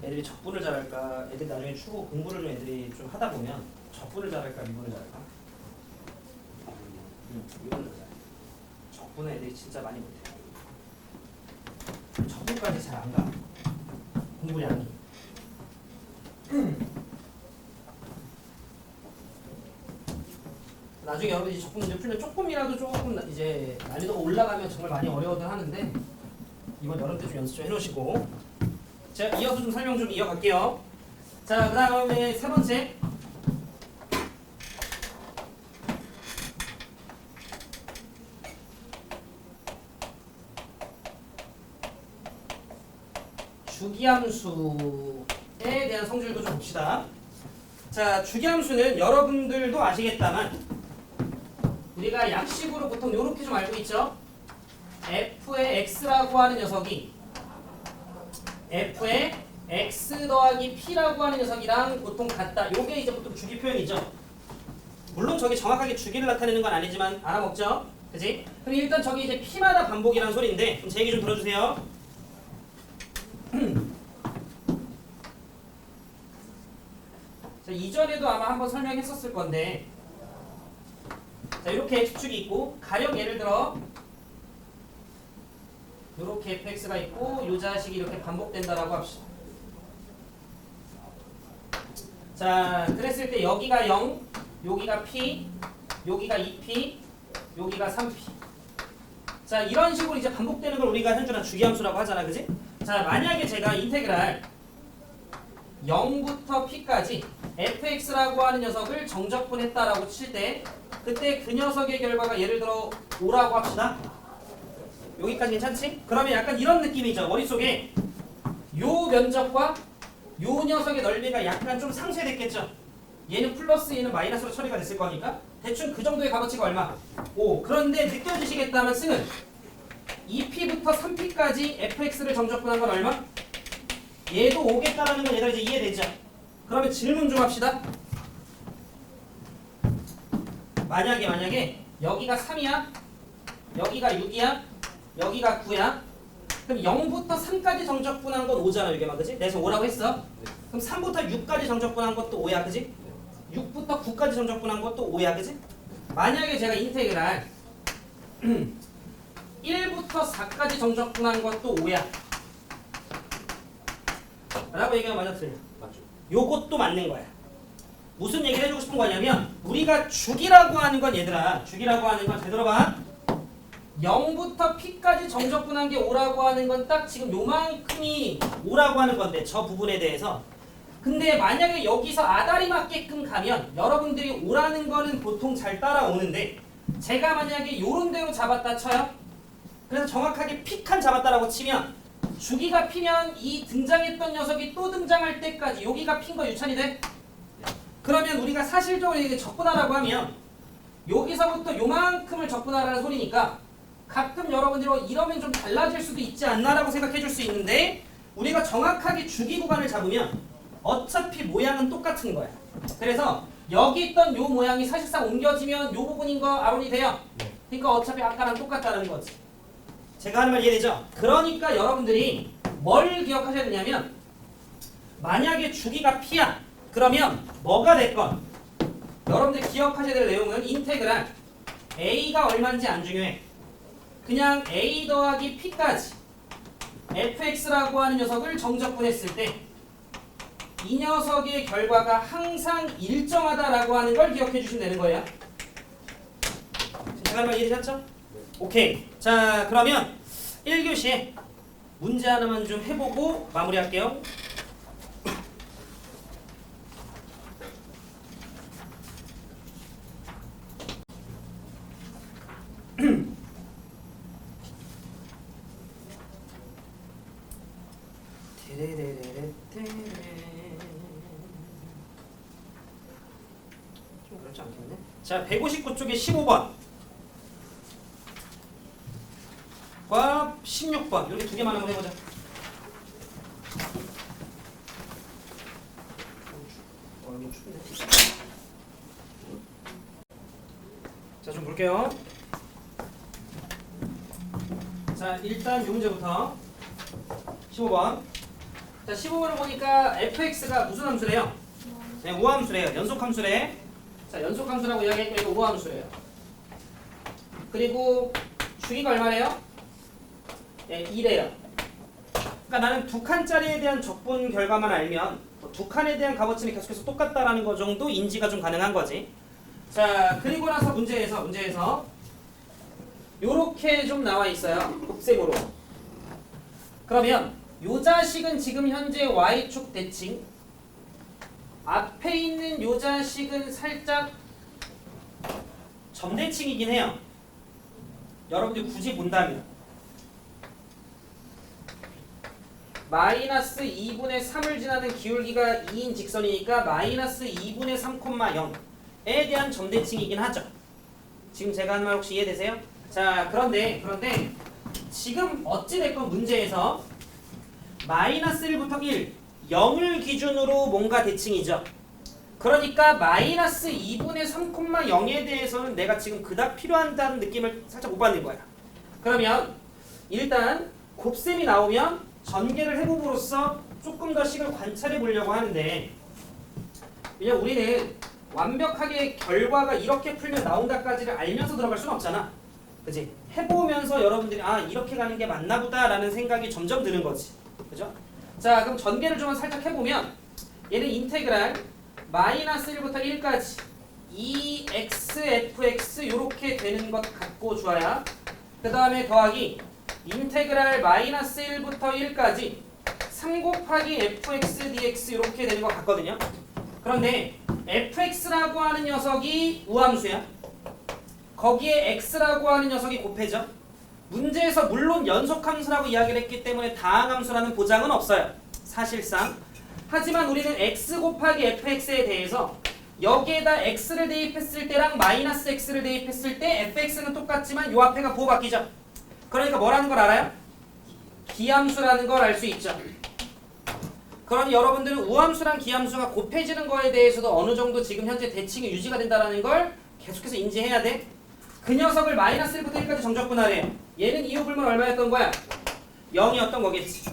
애들이 적분을 잘할까? 애들 나중에 추후 공부를 좀 애들이 좀 하다 보면 적분을 잘할까? 미분을 잘할까? 미분을 잘해. 적분은 애들이 진짜 많이 못해. 적분까지 잘 안 가. 공부량이. 나중에 여러분이 적분 문제 풀면 조금이라도 조금 이제 난이도가 올라가면 정말 많이 어려워도 하는데 이번 여름 때 좀 연습 좀 해놓으시고. 자, 이어서 좀 설명 좀 이어갈게요. 자, 그 다음에 세 번째. 주기함수에 대한 성질도 좀 봅시다. 자, 주기함수는 여러분들도 아시겠다만 우리가 약식으로 보통 이렇게 좀 알고 있죠. f의 x라고 하는 녀석이 f의 x 더하기 p라고 하는 녀석이랑 보통 같다. 요게 이제 보통 주기 표현이죠. 물론 저게 정확하게 주기를 나타내는 건 아니지만 알아먹죠. 그지? 그럼 일단 저기 이제 p마다 반복이라는 소리인데 그럼 제 얘기 좀 들어주세요. 자, 이전에도 아마 한번 설명했었을 건데 자, 이렇게 x축이 있고 가령 예를 들어 이렇게 fx가 있고 이 자식이 이렇게 반복된다라고 합시다. 자, 그랬을 때 여기가 0, 여기가 p, 여기가 2p, 여기가 3p. 자, 이런 식으로 이제 반복되는 걸 우리가 현준한 주기함수라고 하잖아, 그지? 자, 만약에 제가 인테그랄 0부터 p까지 fx라고 하는 녀석을 정적분했다라고 칠 때 그때 그 녀석의 결과가 예를 들어 5라고 합시다. 여기까지 괜찮지? 그러면 약간 이런 느낌이죠. 머릿속에 요 면적과 요 녀석의 넓이가 약간 좀 상쇄됐겠죠. 얘는 플러스 얘는 마이너스로 처리가 됐을 거니까 대충 그 정도의 값어치가 얼마? 5. 그런데 느껴지시겠다면 쓰는 2p부터 3p까지 fx를 정적분한 건 얼마? 얘도 5겠다라는 건 얘들 이제 이해되죠? 그러면 질문 좀 합시다. 만약에 여기가 3이야, 여기가 6이야, 여기가 9야. 그럼 0부터 3까지 정적분한 건 5잖아, 이게 막 그지? 내가 5라고 했어. 그럼 3부터 6까지 정적분한 것도 5야, 그지? 6부터 9까지 정적분한 것도 5야, 그지? 만약에 제가 인테그랄 1부터 4까지 정적분한 것도 5야. 라고 얘기하면 맞아, 틀려? 맞죠? 요것도 맞는 거야. 무슨 얘기를 해주고 싶은 거냐면 우리가 주기라고 하는 건 얘들아, 주기라고 하는 건 잘 들어봐. 0부터 p까지 정적분한 게 5라고 하는 건 딱 지금 요만큼이 5라고 하는 건데 저 부분에 대해서. 근데 만약에 여기서 아다리 맞게끔 가면 여러분들이 5라는 거는 보통 잘 따라오는데 제가 만약에 요런 대로 잡았다 쳐요. 그래서 정확하게 p칸 잡았다라고 치면 주기가 p면 이 등장했던 녀석이 또 등장할 때까지 여기가 p인 거 유찬이 돼? 그러면 우리가 사실적으로 이게 적분하라고 하면 여기서부터 요만큼을 적분하라는 소리니까 가끔 여러분들이 이러면 좀 달라질 수도 있지 않나라고 생각해 줄 수 있는데 우리가 정확하게 주기 구간을 잡으면 어차피 모양은 똑같은 거야. 그래서 여기 있던 요 모양이 사실상 옮겨지면 요 부분인 거 아론이 돼요. 그러니까 어차피 아까랑 똑같다는 거지. 제가 하는 말 이해되죠? 그러니까 여러분들이 뭘 기억하셔야 되냐면 만약에 주기가 p야. 그러면 뭐가 됐건 여러분들 기억하셔야 될 내용은 인테그랄 a가 얼마인지 안 중요해. 그냥 a 더하기 p까지 fx라고 하는 녀석을 정적분했을 때 이 녀석의 결과가 항상 일정하다라고 하는 걸 기억해 주시면 되는 거예요. 잠깐만 이해되셨죠? 오케이. 자, 그러면 1교시에 문제 하나만 좀 해보고 마무리할게요. 좀 그렇지 않겠네. 자, 159쪽에 15번 과 16번 이렇게 두 개만 한번 해보자. 자, 좀 볼게요. 자, 일단 이 문제부터 15번. 자, 15번을 보니까 fx가 무슨 함수래요? 네, 우함수래요. 연속함수래. 자, 연속함수라고 이야기했고 이거 우함수래요. 그리고 주기가 얼마래요? 네, 2래요. 그러니까 나는 두 칸짜리에 대한 적분 결과만 알면 두 칸에 대한 값어치는 계속해서 똑같다라는 거 정도 인지가 좀 가능한 거지. 자, 그리고 나서 문제에서 요렇게 좀 나와 있어요. 곱셈으로. 그러면 요 자식은 지금 현재 y축 대칭, 앞에 있는 요 자식은 살짝 점대칭이긴 해요. 여러분들 굳이 본다면 마이너스 2분의 3을 지나는 기울기가 2인 직선이니까 마이너스 2분의 3,0에 대한 점대칭이긴 하죠. 지금 제가 한 말 혹시 이해되세요? 자, 그런데 지금 어찌됐건 문제에서 마이너스 1부터 1, 0을 기준으로 뭔가 대칭이죠. 그러니까 마이너스 2분의 3,0에 대해서는 내가 지금 그닥 필요한다는 느낌을 살짝 못 받는 거야. 그러면 일단 곱셈이 나오면 전개를 해봄으로써 조금 더 식을 관찰해 보려고 하는데, 왜냐면 우리는 완벽하게 결과가 이렇게 풀면 나온다까지를 알면서 들어갈 수는 없잖아. 그치? 해보면서 여러분들이 아 이렇게 가는 게 맞나 보다 라는 생각이 점점 드는 거지. 그죠? 자, 그럼 전개를 좀 살짝 해보면 얘는 인테그랄 마이너스 1부터 1까지 2xfx 요렇게 되는 것 같고 좋아요. 그 다음에 더하기 인테그랄 마이너스 1부터 1까지 3 곱하기 fx dx 이렇게 되는 것 같거든요. 그런데 fx라고 하는 녀석이 우함수야. 거기에 x라고 하는 녀석이 곱해져. 문제에서 물론 연속함수라고 이야기를 했기 때문에 다항함수라는 보장은 없어요. 사실상. 하지만 우리는 x 곱하기 fx에 대해서 여기에다 x를 대입했을 때랑 마이너스 x를 대입했을 때 fx는 똑같지만 요 앞에가 부호 바뀌죠. 그러니까 뭐라는 걸 알아요? 기함수라는 걸 알 수 있죠. 그러니 여러분들은 우함수랑 기함수가 곱해지는 거에 대해서도 어느 정도 지금 현재 대칭이 유지가 된다는 걸 계속해서 인지해야 돼. 그 녀석을 마이너스 1부터 1까지 정적분하래요. 얘는 이유불문 얼마였던 거야? 0이었던 거겠지.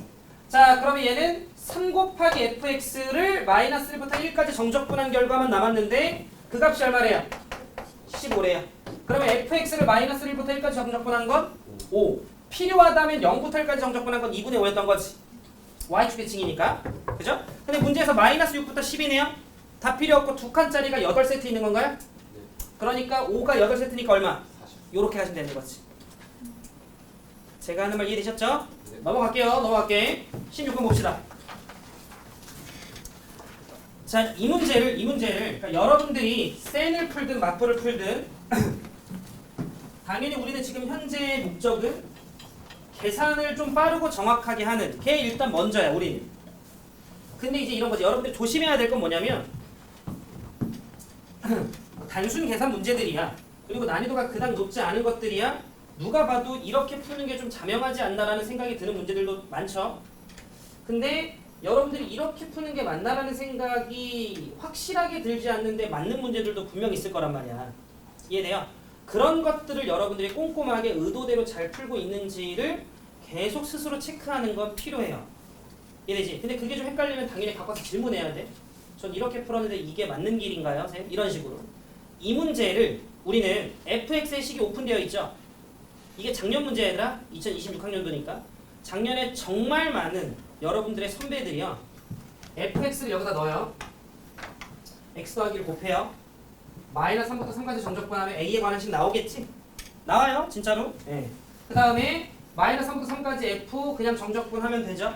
자, 그러면 얘는 3 곱하기 fx를 마이너스 1부터 1까지 정적분한 결과만 남았는데 그 값이 얼마래요? 15래요. 그러면 fx를 마이너스 1부터 1까지 정적분한 건 5. 필요하다면 0부터 1까지 정적분한 건 2분의 5였던 거지. y축 대칭이니까. 그죠? 근데 문제에서 마이너스 6부터 10이네요. 다 필요 없고 두 칸짜리가 8세트 있는 건가요? 그러니까 5가 8세트니까 얼마? 요렇게 하시면 되는 거지. 제가 하는 말 이해되셨죠? 네. 넘어갈게. 16번 봅시다. 자, 이 문제를 그러니까 여러분들이 센을 풀든 마프를 풀든 당연히 우리는 지금 현재의 목적은 계산을 좀 빠르고 정확하게 하는 게 일단 먼저야, 우리는. 근데 이제 이런 거지. 여러분들 조심해야 될 건 뭐냐면 단순 계산 문제들이야. 그리고 난이도가 그닥 높지 않은 것들이야. 누가 봐도 이렇게 푸는 게 좀 자명하지 않나라는 생각이 드는 문제들도 많죠. 근데 여러분들이 이렇게 푸는 게 맞나라는 생각이 확실하게 들지 않는데 맞는 문제들도 분명 있을 거란 말이야. 이해돼요? 그런 것들을 여러분들이 꼼꼼하게 의도대로 잘 풀고 있는지를 계속 스스로 체크하는 건 필요해요. 이해되지? 근데 그게 좀 헷갈리면 당연히 바꿔서 질문해야 돼. 전 이렇게 풀었는데 이게 맞는 길인가요? 이런 식으로. 이 문제를 우리는 fx의 식이 오픈되어 있죠. 이게 작년 문제 얘들아. 2026학년도니까. 작년에 정말 많은 여러분들의 선배들이요. fx를 여기다 넣어요. x 더하기를 곱해요. 마이너스 3부터 3까지 정적분하면 a에 관한 식 나오겠지? 나와요. 진짜로. 예. 그 다음에 마이너스 3부터 3까지 f 그냥 정적분하면 되죠.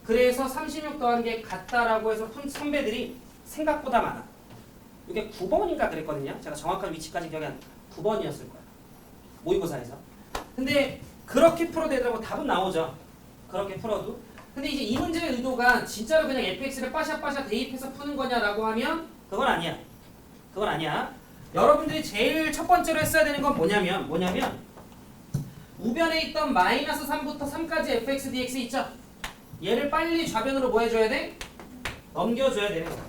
그래서 36 더한 게 같다라고 해서 푼 선배들이 생각보다 많아. 이게 9번인가 그랬거든요. 제가 정확한 위치까지 기억이 안 나. 9번이었을 거야. 모의고사에서. 근데 그렇게 풀어도 되더라고. 답은 나오죠. 그렇게 풀어도. 근데 이제 이 문제의 의도가 진짜로 그냥 fx를 빠샤빠샤 대입해서 푸는 거냐라고 하면 그건 아니야. 그건 아니야. 여러분들이 제일 첫 번째로 했어야 되는 건 뭐냐면 우변에 있던 마이너스 3부터 3까지 fx dx 있죠? 얘를 빨리 좌변으로 뭐 해줘야 돼? 넘겨줘야 되는 거야.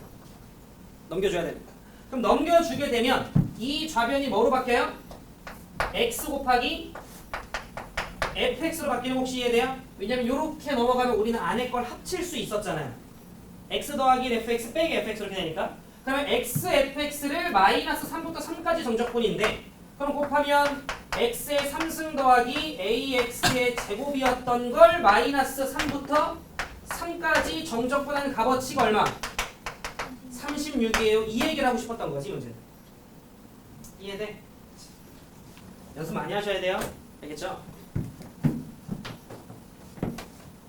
넘겨줘야 되는 거야. 그럼 넘겨주게 되면 이 좌변이 뭐로 바뀌어요? x 곱하기 fx로 바뀌는 거 혹시 이해돼요? 왜냐면 이렇게 넘어가면 우리는 안에 걸 합칠 수 있었잖아요. x 더하기 fx 빼기 fx 이렇게 되니까 그러면 x fx를 마이너스 3부터 3까지 정적분인데 그럼 곱하면 x의 3승 더하기 ax의 제곱이었던 걸 마이너스 3부터 3까지 정적분하는 값어치가 얼마? 36이에요. 이 얘기를 하고 싶었던 거지 문제는. 이해돼? 연습 많이 하셔야 돼요. 알겠죠?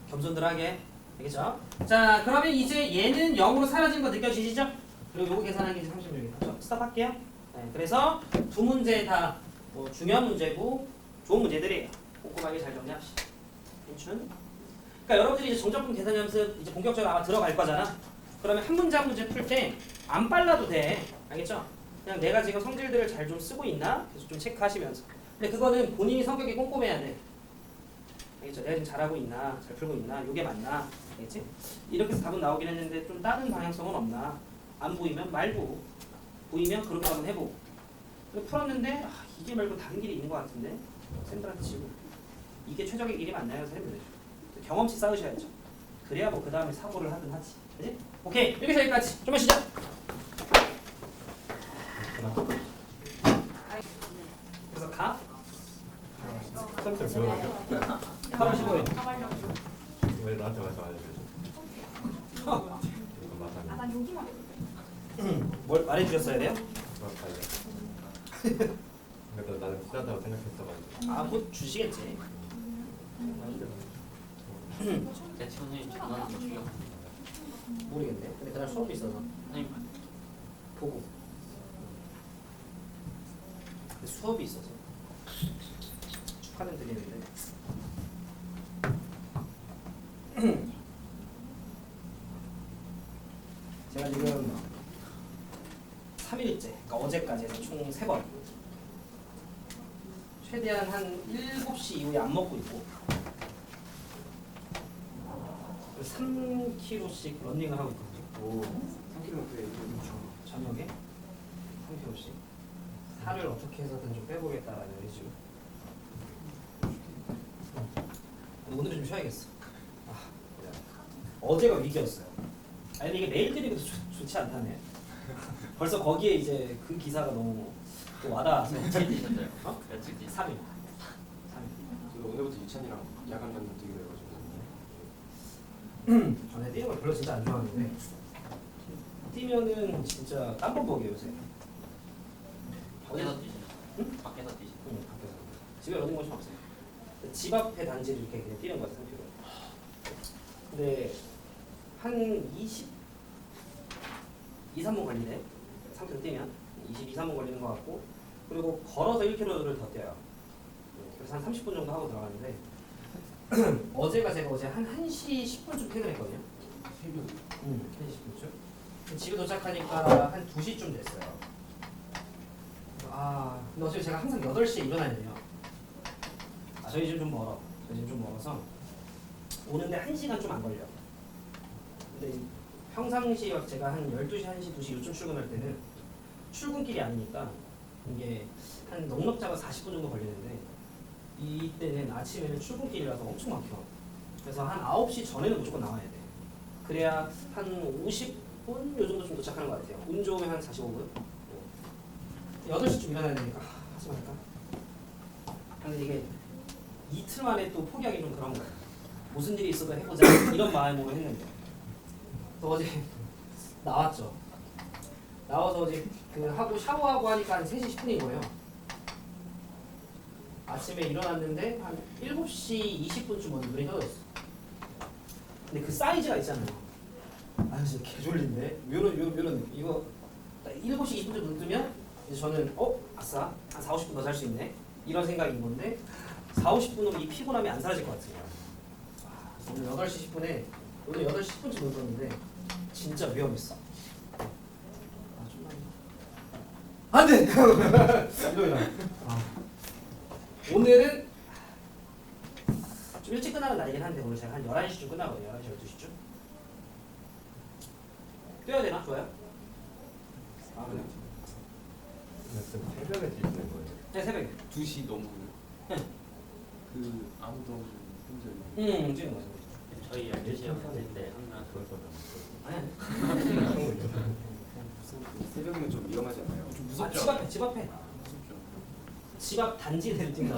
겸손들하게. 알겠죠? 자, 그러면 이제 얘는 0으로 사라진 거 느껴지시죠? 그리고 요거 계산하는 게 이제 36이에요. 스탑할게요. 네, 그래서 두 문제 다 뭐 중요한 문제고 좋은 문제들이에요. 꼼꼼하게 잘 정리합시다. 괜춘? 그러니까 여러분들이 이제 정적분 계산 연습 이제 본격적으로 아마 들어갈 거잖아. 그러면 한 문제 풀 때 안 빨라도 돼. 알겠죠? 그냥 내가 지금 성질들을 잘 좀 쓰고 있나? 계속 좀 체크하시면서. 근데 그거는 본인이 성격이 꼼꼼해야 돼. 알겠죠? 내가 지금 잘하고 있나? 잘 풀고 있나? 요게 맞나? 알겠지? 이렇게 해서 답은 나오긴 했는데 좀 다른 방향성은 없나? 안 보이면 말고 보이면 그렇게 한번 해보고 그리고 풀었는데 이게 말고 다른 길이 있는 것 같은데 쌤들한테 치고 이게 최적의 길이 맞나요? 쌤들 경험치 쌓으셔야죠. 그래야 뭐 그 다음에 사고를 하든 하지. 그지? 오케이 여기까지 좀만 쉬자. 그래서 가? 쌤좀 지원하죠. 8월 15일 왜 나한테 말씀하셨죠? 아, 맞아요. 난 여기만 해도 돼. 뭘 말해주셨어야 돼요? 그래도 나는 필요하다고 생각했어가지고. 아 뭐 주시겠지. 제 선생님 전화는 거 중요. 모르겠네. 근데 그날 수업이 있어서 선생님 보고. 근데 수업이 있어서 축하는 드리는데. 제가 지금 3일째, 그러니까 어제까지 해서 총 3번 최대한 한 7시 이후에 안 먹고 있고 3km씩 런닝을 하고 있거든요. 오, 3km 저녁에 3km씩 살을 어떻게 해서든 좀 빼보겠다라는 의지로. 오늘은 좀 쉬어야겠어. 어제가 위기였어요. 아니 근데 이게 매일 드리고도 좋지 않다네. 벌써 거기에 이제 그 기사가 너무 또 와닿아서. 며칠 뛰셨어요? 어? 며칠 뛰셨어요? 3일. 3일. 저도 오늘부터 유찬이랑 야간 단련 뛰기로 해가지고 전에 뛰는 걸 별로 진짜 안 좋아하는데 뛰면은 진짜 땀범벅이에요 요새. 밖에서 뛰시죠? 응? 밖에서 뛰시죠? 응, 밖에서. 집에 러닝머신 없어요. 집 앞에 단지를 이렇게 그냥 뛰는 거야 3km. 근데 한 2, 3분 걸리네. 3km 뛰면 22, 3분 걸리는 것 같고 그리고 걸어서 1km를 더 뛰어요. 그래서 한 30분 정도 하고 들어가는데 어제가 제가 어제 한 1시 10분쯤 퇴근했거든요. 새벽 1시 10분쯤. 집에 도착하니까 한 2시쯤 됐어요. 근데 어차피 제가 항상 8시에 일어나야 돼요. 저희 집 좀 멀어. 저희 집 좀 멀어서 오는데 1시간 좀 안 걸려. 근데 평상시에 제가 한 12시, 1시, 2시 요즘 출근할 때는 출근길이 아니니까 이게 한 넉넉 잡아 40분 정도 걸리는데 이때는 아침에는 출근길이라서 엄청 막혀. 그래서 한 9시 전에는 무조건 나와야 돼. 그래야 한 50분 요 정도 좀 도착하는 것 같아요. 운 좋으면 한 45분. 8시쯤 일어나야 되니까 하지 말까? 근데 이게 이틀 만에 또 포기하기 좀 그런 거야. 무슨 일이 있어도 해보자 이런 마음으로 했는데 또 어제 나왔죠. 나와서 어제 그 하고 샤워하고 하니까 한 3시 10분인 거예요. 아침에 일어났는데 한 7시 20분쯤 먼저 눈이 떠졌어. 근데 그 사이즈가 있잖아요. 아 진짜 개졸린데? 요런 이거 7시 20분쯤 눈 뜨면 이제 저는 아싸 한 4, 50분 더 잘 수 있네 이런 생각인 건데 4, 50분으로 이 피곤함이 안 사라질 것 같아요. 오늘 8시 10분에 오늘 8시 10분쯤 눈 떴는데 진짜 위험했어. 안 돼! 이러면 오늘은 좀 일찍 끝나는 날이긴 한데 오늘 제가 한 11시쯤 끝나거든요. 11시, 12시쯤 뛰어야 되나? 좋아요? 그래요? 좀 새벽에 뛰시는 거예요? 네, 새벽에 2시 넘어요. 그 아무도 없는 혼자. 뛰는 거죠. 저희 12시에 왔는데 항상 아니 새벽이면 좀 위험하지 않나요? 좀 아, 무섭죠? 집 앞에 무섭죠. 집 앞 단지 내를 뛴다.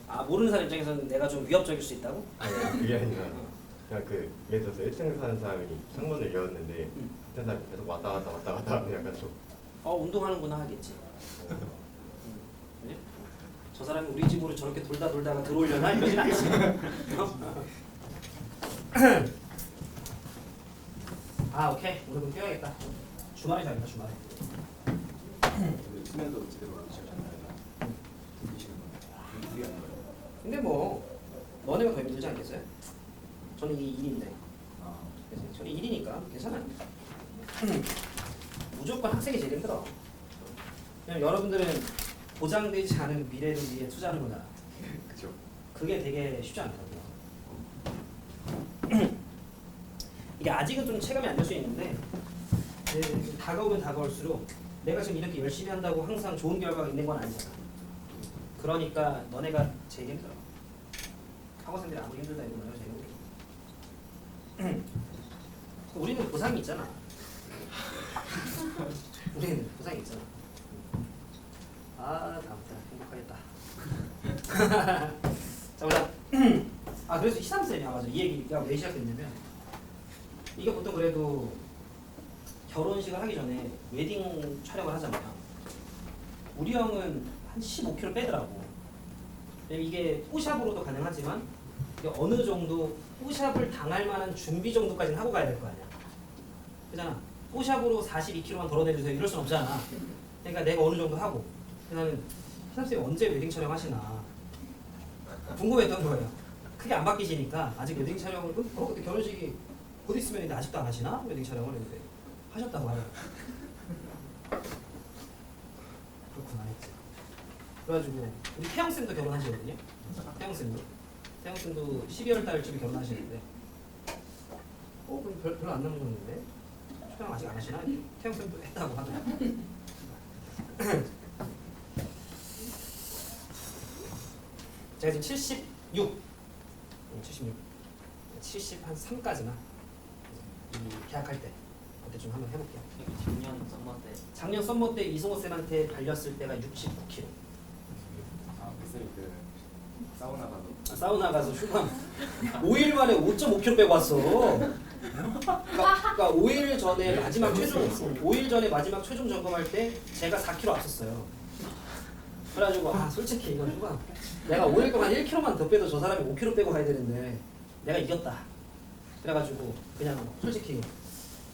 아 모르는 사람 입장에서는 내가 좀 위협적일 수 있다고? 아니 그게 아니라 그냥 그 예를 들어서 1층 사는 사람이 창문을 열었는데 밑에 사람이 계속 왔다 갔다 하면 약간 좀 운동하는구나 하겠지. 네? 저 사람이 우리 집으로 저렇게 돌다가 들어오려나 이러진 않지. 아 오케이 오늘은 뛰어야겠다. 주말에 자겠다 주말에. 수면도 제대로 하셨잖아요. 들리시는 거예요? 그게 아니에요. 근데 뭐 너네가 더 힘들지 않겠어요? 저는 이게 일인데. 그래서 저는 일이니까 괜찮아요. 무조건 학생이 제일 힘들어. 왜냐면 여러분들은 보장되지 않은 미래를 위해 투자하는 거잖아. 그죠. 그게 되게 쉽지 않더라고요. 이게 아직은 좀 체감이 안 될 수 있는데 이제 다가오면 다가올수록 내가 지금 이렇게 열심히 한다고 항상 좋은 결과가 있는 건 아니잖아. 그러니까 너네가 제일 힘들어. 학원생들이 아무리 힘들다 해도 너네가 제일 힘들어. 우리는 보상이 있잖아. 우리는 보상이 있잖아. 아 다음부터 행복하겠다. 자 보자. 그래서 희삼쌤이 맞아. 이 얘기가 왜 시작됐냐면 이게 보통 그래도 결혼식을 하기 전에 웨딩 촬영을 하잖아요. 우리 형은 한 15kg 빼더라고. 이게 뽀샵으로도 가능하지만 이게 어느 정도 뽀샵을 당할 만한 준비 정도까지는 하고 가야 될 거 아니야. 그잖아. 뽀샵으로 42kg만 덜어내주세요 이럴 순 없잖아. 그러니까 내가 어느 정도 하고 나는 희삼쌤이 언제 웨딩 촬영 하시나 궁금했던 거예요. 크게 안 바뀌시니까 아직 웨딩 촬영을 그때 결혼식이 곧 있으면 근데 아직도 안 하시나? 웨딩 촬영을 했는데 하셨다고 하더라고요. 그렇구나 했지. 그래가지고 우리 태영쌤도 결혼하시거든요. 태영쌤도 12월 달쯤에 결혼하시는데 그럼 별로 안 남으셨는데 촬영 아직 안 하시나? 태영쌤도 했다고 하더라고요. 제가 지금 70한 3까지나 계약할 때 그때 좀 한번 해볼게요. 작년 썸머 때 작년 썸머 때 이승호 쌤한테 발렸을 때가 69kg. 쌤이 그 사우나 가서 휴가 5일 만에 5.5kg 빼고 왔어. 그러니까 5일 전에 마지막 최종 점검할 때 제가 4kg 앞섰어요. 그래가지고 솔직히 이건 휴가 내가 5일 동안 1kg만 더 빼도 저 사람이 5kg 빼고 가야 되는데 내가 이겼다. 그래가지고 그냥 솔직히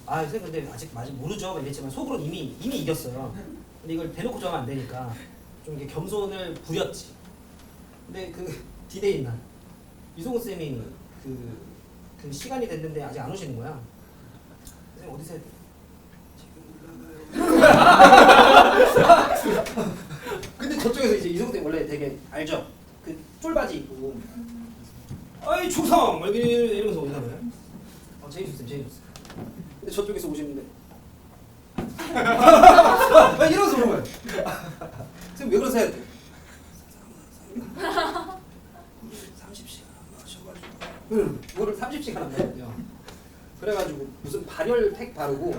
선생님 근데 아직 모르죠 이랬지만 속으로 이미 이겼어요. 근데 이걸 대놓고 정하면 안 되니까 좀 이렇게 겸손을 부렸지. 근데 그 디데이 날 유성호 쌤이 그 시간이 됐는데 아직 안 오시는 거야. 선생님 어디서 해야 돼? 지금 올라가요. 근데 저쪽에서 이제 이성호 쌤 원래 되게 알죠? 그 쫄바지 입고 아이 충성! 이러면서 오나 봐요. 제이수 쌤. 근데 저쪽에서 오시는데 이러면서 오는 거예요. 쌤 왜 그러세요? 30시간 마셔가지고 그거를 30시간 안 먹거든요. 그래가지고 무슨 발열팩 바르고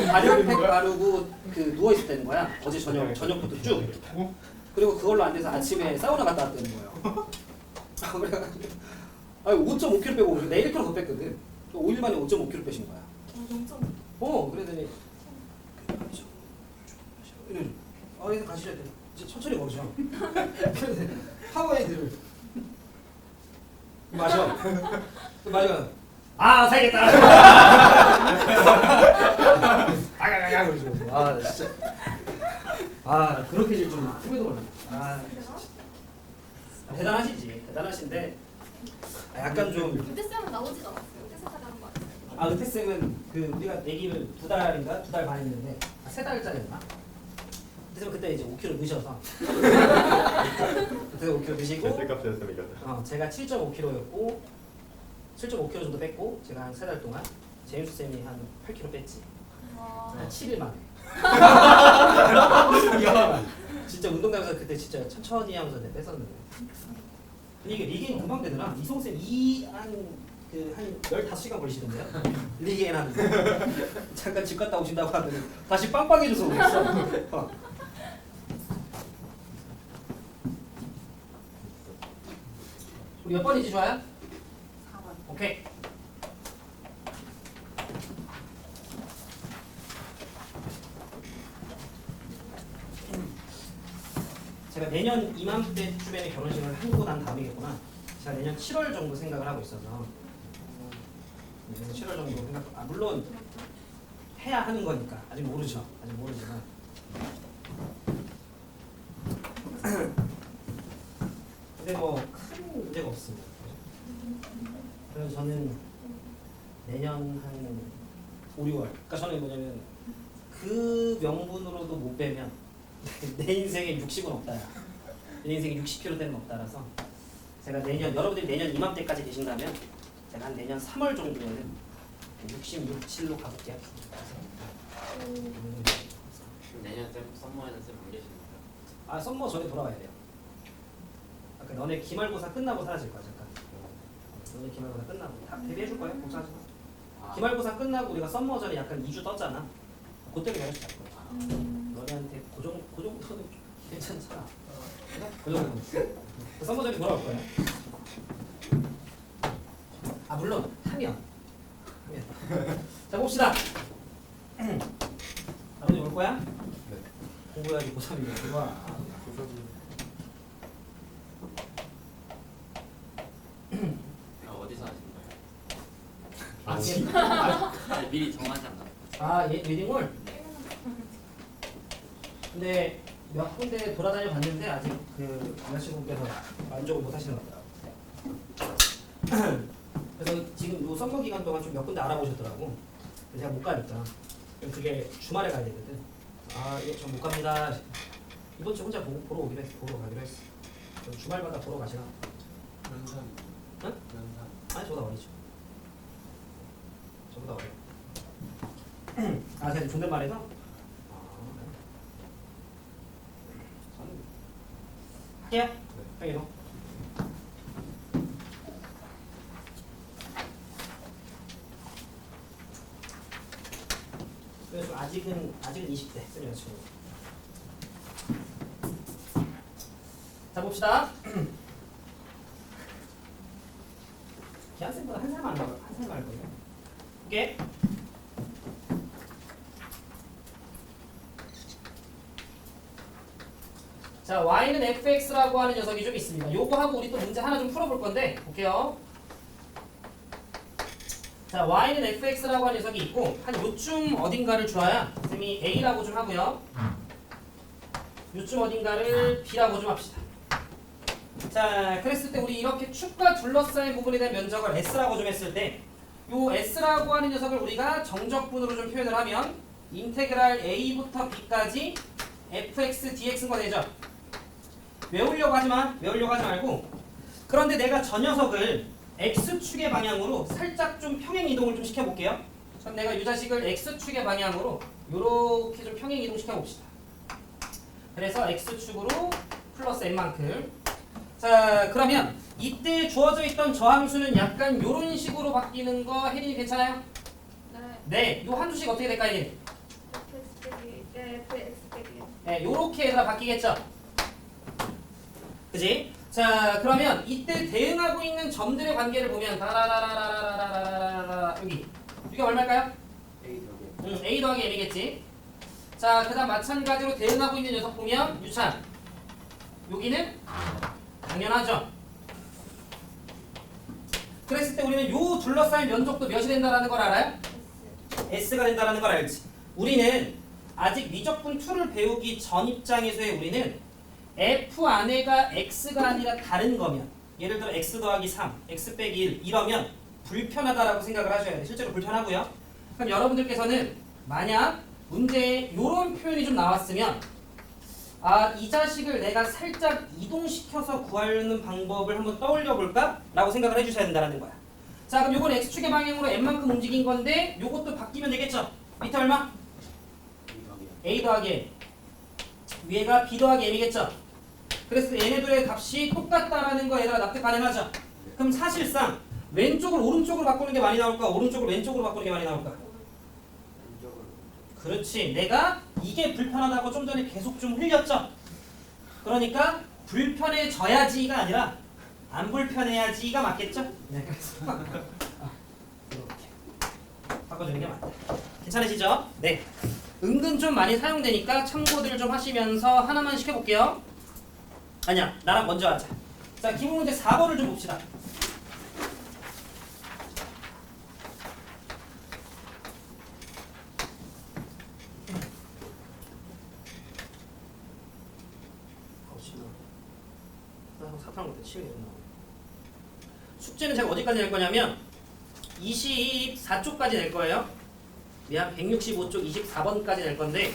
발열팩 바르고 그 누워 있었다는 거야. 어제 저녁부터 쭉. 그리고 그걸로 안 돼서 아침에 사우나 갔다 왔다는 거예요. 그래가지고 5.5kg 빼고 내 1kg 더 뺐거든. 5일 만에 5.5kg 빼신 거야. 그러더니 이래서 가시죠. 천천히 걸으셔. 그래서 파워헤드를 마셔. 아 살겠다. 아가가가 그러시고. 진짜. 그렇게 질 줄은 꿈에도 몰랐네. 대단하시지. 대단하신데 약간 좀. 은퇴쌤은 나오지도 않았어요. 은퇴사까지 하는 거 아니에요? 은퇴쌤은 그 우리가 내기를 2달인가 2달 반 했는데 3달짜리였나? 그래서 그때 이제 5kg 드셔서 그때 5kg 드시고 값이었으면 이겼다. 제가 7.5kg였고 7.5kg 정도 뺐고 제가 한 3달 동안 제임스 쌤이 한 8kg 뺐지. 와. 7일 만에. 진짜 운동 다니면서 그때 진짜 천천히 하면서 내가 뺐었는데. 근데 이게 리게인 금방 되더라. 이성 쌤 한 15시간 걸리시던데요? 리게인 하는데. 잠깐 집 갔다 오신다고 하더니 다시 빵빵해져서 오셨어. 우리 몇 번이지 좋아요? 4번. 오케이. 제가 내년 이맘때쯤에 결혼식을 하고 난 다음이겠구나. 제가 내년 7월 정도 생각을 하고 있어서 내년 7월 정도 생각. 물론 해야 하는 거니까 아직 모르죠. 아직 모르지만. 근데 뭐 큰 문제가 없습니다. 그래서 저는 내년 한 5, 6월. 그러니까 저는 뭐냐면 그 명분으로도 못 빼면 내 인생에 60은 없다야. 내 인생에 60kg대는 없다라서 제가 내년 여러분들이 내년 이맘때까지 계신다면 제가 한 내년 3월 정도에는 66, 7로 가볼게요. 내년 썸머에는 쌤 안 계시니까. 썸머 전에 돌아와야 돼요. 아까 너네 기말고사 끝나고 사라질 거야 잠깐. 너네 기말고사 끝나고 다 데뷔해줄 거야. 걱정하지 마. 기말고사 끝나고 우리가 썸머 전에 약간 2주 떴잖아. 그때 내가 갈 거야. 너네한테 그 정도는 괜찮잖아. 그 정도는. 썸머 전에 돌아올 거야. 물론 하면. 자 봅시다. 아버님 올 거야? 네. 공부해야지 고3이면 좋아. 어디서 하신 아, 거예요? 미리 정하지 않나? 얘 웨딩홀? 근데 몇 군데 돌아다녀 봤는데 아직 그 여자친구께서 만족을 못 하시는 것 같더라고요. 그래서 지금 요 선거 기간 동안 좀 몇 군데 알아보셨더라고. 근데 제가 못 가니까. 그게 주말에 가야 되거든. 저 못 갑니다. 이번 주 혼자 보러 가기로 했어. 주말마다 보러 가시나? 연산. 응? 연산. 아니 저보다 어리죠. 저보다 어려. 제가 존댓말해서? 할게요. 형이도. 그래서 아직은 20대 쓰는 친구. 자 봅시다. 기한쌤보다 한 살 많을 거예요. 오케이. 자, y는 fx라고 하는 녀석이 좀 있습니다. 요거 하고 우리 또 문제 하나 좀 풀어볼 건데, 볼게요. 자, y는 fx라고 하는 녀석이 있고, 한 요쯤 어딘가를 줘야 쌤이 a라고 좀 하고요. 요쯤 어딘가를 b라고 좀 합시다. 자, 그랬을 때 우리 이렇게 축과 둘러싸인 부분에 대한 면적을 s라고 좀 했을 때, 요 s라고 하는 녀석을 우리가 정적분으로 좀 표현을 하면, 인테그랄 a부터 b까지 fx dx가 되죠. 외우려고 하지 말고. 그런데 내가 저 녀석을 x축의 방향으로 살짝 좀 평행 이동을 좀 시켜볼게요. 그럼 내가 이 자식을 x축의 방향으로 이렇게 좀 평행 이동 시켜봅시다. 그래서 x축으로 플러스 n만큼. 자, 그러면 이때 주어져 있던 저 함수는 약간 이런 식으로 바뀌는 거 혜린이 괜찮아요? 네. 네, 요 한 수씩 어떻게 될까 이게? fx 빼기 fx 빼기 네, 요렇게 얘들아 바뀌겠죠? 그지? 자, 그러면 이때 대응하고 있는 점들의 관계를 보면 다라라라라라라라라라 여기 이게 얼마일까요? A 더하기 A 더하기 M이겠지? 자, 그 다음 마찬가지로 대응하고 있는 녀석 보면 유찬 여기는 당연하죠. 그랬을 때 우리는 요 둘러싸인 면적도 몇이 된다라는 걸 알아요? S가 된다라는 걸 알지. 우리는 아직 미적분 2를 배우기 전 입장에서의 우리는 F 안에가 X가 아니라 다른 거면 예를 들어 X 더하기 3, X 빼기 1 이러면 불편하다라고 생각을 하셔야 돼요. 실제로 불편하고요. 그럼 여러분들께서는 만약 문제에 이런 표현이 좀 나왔으면 아, 이 자식을 내가 살짝 이동시켜서 구하려는 방법을 한번 떠올려 볼까? 라고 생각을 해주셔야 된다는 거야. 자, 그럼 요건 X축의 방향으로 M만큼 움직인 건데 요것도 바뀌면 되겠죠? 밑에 얼마? A 더하기 A 더하기 M. 위에가 B 더하기 M이겠죠? 그래서 얘네들의 값이 똑같다라는 거 얘들아 납득 가능하죠? 그럼 사실상 왼쪽을 오른쪽으로 바꾸는 게 많이 나올까? 오른쪽을 왼쪽으로 바꾸는 게 많이 나올까? 왼쪽으로 그렇지. 내가 이게 불편하다고 좀 전에 계속 좀 흘렸죠? 그러니까 불편해져야지가 아니라 안 불편해야지가 맞겠죠? 네, 그래서 이렇게 바꿔주는 게 맞다. 괜찮으시죠? 네. 은근 좀 많이 사용되니까 참고들 좀 하시면서 하나만 시켜볼게요. 아니야, 나랑 먼저 하자. 자, 기본 문제 4번을 좀 봅시다. 숙제는 제가 어디까지 낼 거냐면 24쪽까지 낼 거예요. 미안, 165쪽 24번까지 낼 건데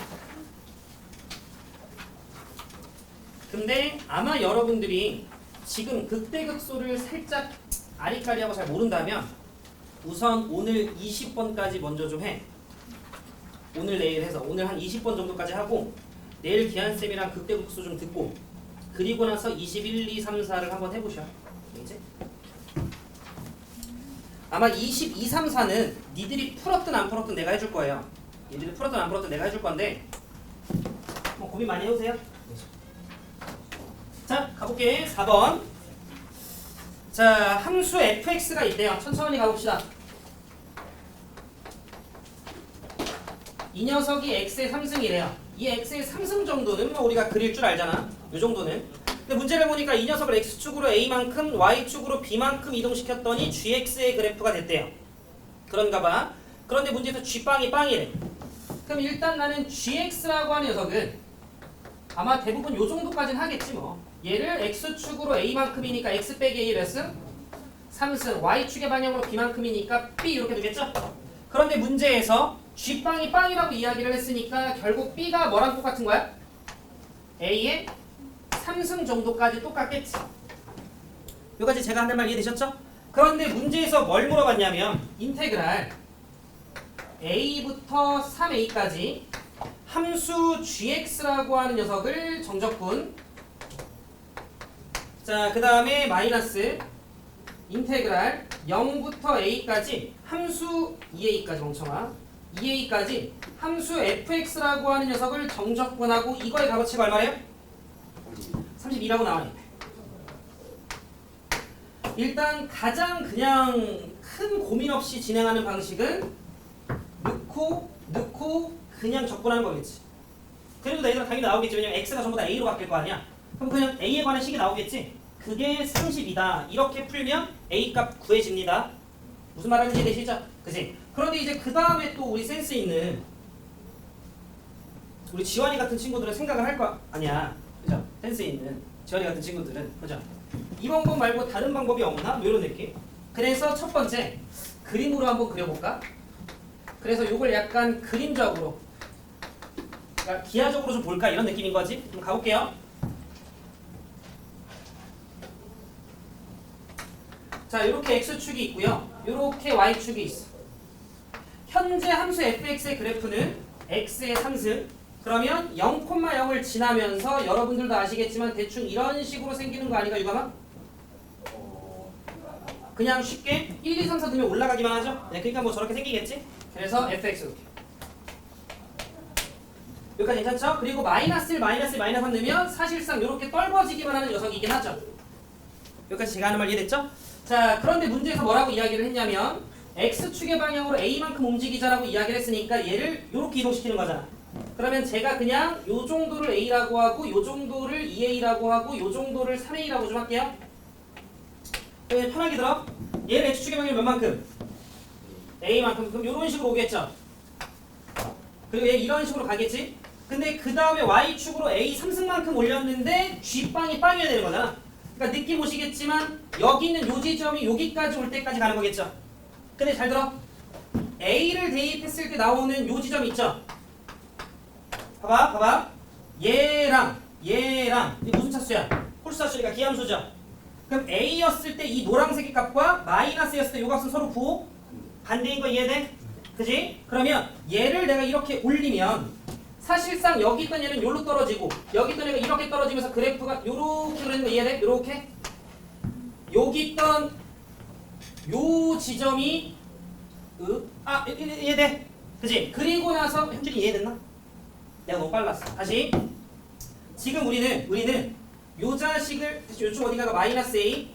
근데 아마 여러분들이 지금 극대극소를 살짝 아리까리하고 잘 모른다면 우선 오늘 20번까지 먼저 좀 해. 오늘 내일 해서 오늘 한 20번 정도까지 하고 내일 기한쌤이랑 극대극소 좀 듣고 그리고 나서 21, 2, 3, 4를 한번 해보셔. 이제 아마 22, 3, 4는 니들이 풀었든 안 풀었든 내가 해줄 거예요. 니들이 풀었든 안 풀었든 내가 해줄 건데 뭐 고민 많이 해오세요. 자, 가볼게. 4번. 자, 함수 fx가 있대요. 천천히 가봅시다. 이 녀석이 x의 3승이래요. 이 x의 3승 정도는 뭐 우리가 그릴 줄 알잖아. 이 정도는. 근데 문제를 보니까 이 녀석을 x축으로 a만큼 y축으로 b만큼 이동시켰더니 gx의 그래프가 됐대요. 그런가 봐. 그런데 문제에서 g빵이 빵이래. 그럼 일단 나는 gx라고 하는 녀석은 아마 대부분 요 정도까지는 하겠지 뭐. 얘를 x축으로 a만큼이니까 x 빼기 a 몇 승? 3승. y축의 방향으로 b만큼이니까 b 이렇게 되겠죠? 그런데 문제에서 g빵이 빵이라고 이야기를 했으니까 결국 b가 뭐랑 똑같은 거야? a의 3승 정도까지 똑같겠지. 여기까지 제가 하는 말 이해되셨죠? 그런데 문제에서 뭘 물어봤냐면 인테그랄 a부터 3a까지 함수 gx라고 하는 녀석을 정적분 자, 그 다음에 마이너스 인테그랄 0부터 a까지 함수 2a까지 멍청아 2a까지 함수 fx라고 하는 녀석을 정적분하고 이거의 값어치가 얼마래요? 32라고 나와요. 일단 가장 그냥 큰 고민 없이 진행하는 방식은 넣고 그냥 적분하는 거겠지. 그래도 내가 당연히 나오겠지. 왜냐면 x가 전부 다 a로 바뀔 거 아니야. 그럼 그냥 a에 관한 식이 나오겠지. 그게 30이다. 이렇게 풀면 a 값 구해집니다. 무슨 말하는지 이해되시죠? 그치? 그런데 이제 그 다음에 또 우리 센스 있는 우리 지환이 같은 친구들은 생각을 할 거 아니야. 그죠? 센스 있는 지환이 같은 친구들은 그죠? 이 방법 말고 다른 방법이 없나? 뭐 이런 느낌. 그래서 첫 번째 그림으로 한번 그려볼까? 그래서 요걸 약간 그림적으로 그러니까 기하적으로 좀 볼까? 이런 느낌인 거지? 그럼 가볼게요. 자, 이렇게 x축이 있고요. 이렇게 y축이 있어. 현재 함수 fx의 그래프는 x의 3승. 그러면 0,0을 지나면서 여러분들도 아시겠지만 대충 이런 식으로 생기는 거 아닌가 유감아? 그냥 쉽게 1, 2, 3, 4 넣으면 올라가기만 하죠? 네, 그러니까 뭐 저렇게 생기겠지? 그래서 fx 이렇게. 여기까지 괜찮죠? 그리고 마이너스 1, 마이너스 1, 마이너스 3 넣으면 사실상 이렇게 떨궈지기만 하는 녀석이긴 하죠. 여기까지 제가 하는 말 이해됐죠? 자, 그런데 문제에서 뭐라고 이야기를 했냐면 x축의 방향으로 a만큼 움직이자라고 이야기를 했으니까 얘를 이렇게 이동시키는 거잖아. 그러면 제가 그냥 요 정도를 a라고 하고 요 정도를 2a라고 하고 요 정도를 3a라고 좀 할게요. 그럼 편하게 들어. 얘는 x축의 방향이 몇만큼? a만큼. 그럼 이런 식으로 오겠죠. 그리고 얘 이런 식으로 가겠지. 근데 그 다음에 y축으로 a 3승만큼 올렸는데 g빵이 빵이어야 되는 거잖아. 그러니까 느낌 오시겠지만 여기 있는 요 지점이 여기까지 올 때까지 가는 거겠죠. 근데 잘 들어. a를 대입했을 때 나오는 요 지점 있죠. 봐봐. 얘랑 이게 무슨 차수야? 홀수 차수니까 기함수죠. 그럼 a였을 때 이 노란색의 값과 마이너스였을 때 요 값은 서로 부호 반대인 거 이해돼? 그지? 그러면 얘를 내가 이렇게 올리면 사실상 여기 있던 얘는 요로 떨어지고 여기 있던 얘가 이렇게 떨어지면서 그래프가 요렇게 그리는 거 이해돼? 요렇게? 여기 있던 요 지점이 이해돼? 그지? 그리고 나서 현준이 이해됐나? 내가 너무 빨랐어. 다시. 지금 우리는 요 자식을 요쪽 어디가가 마이너스 a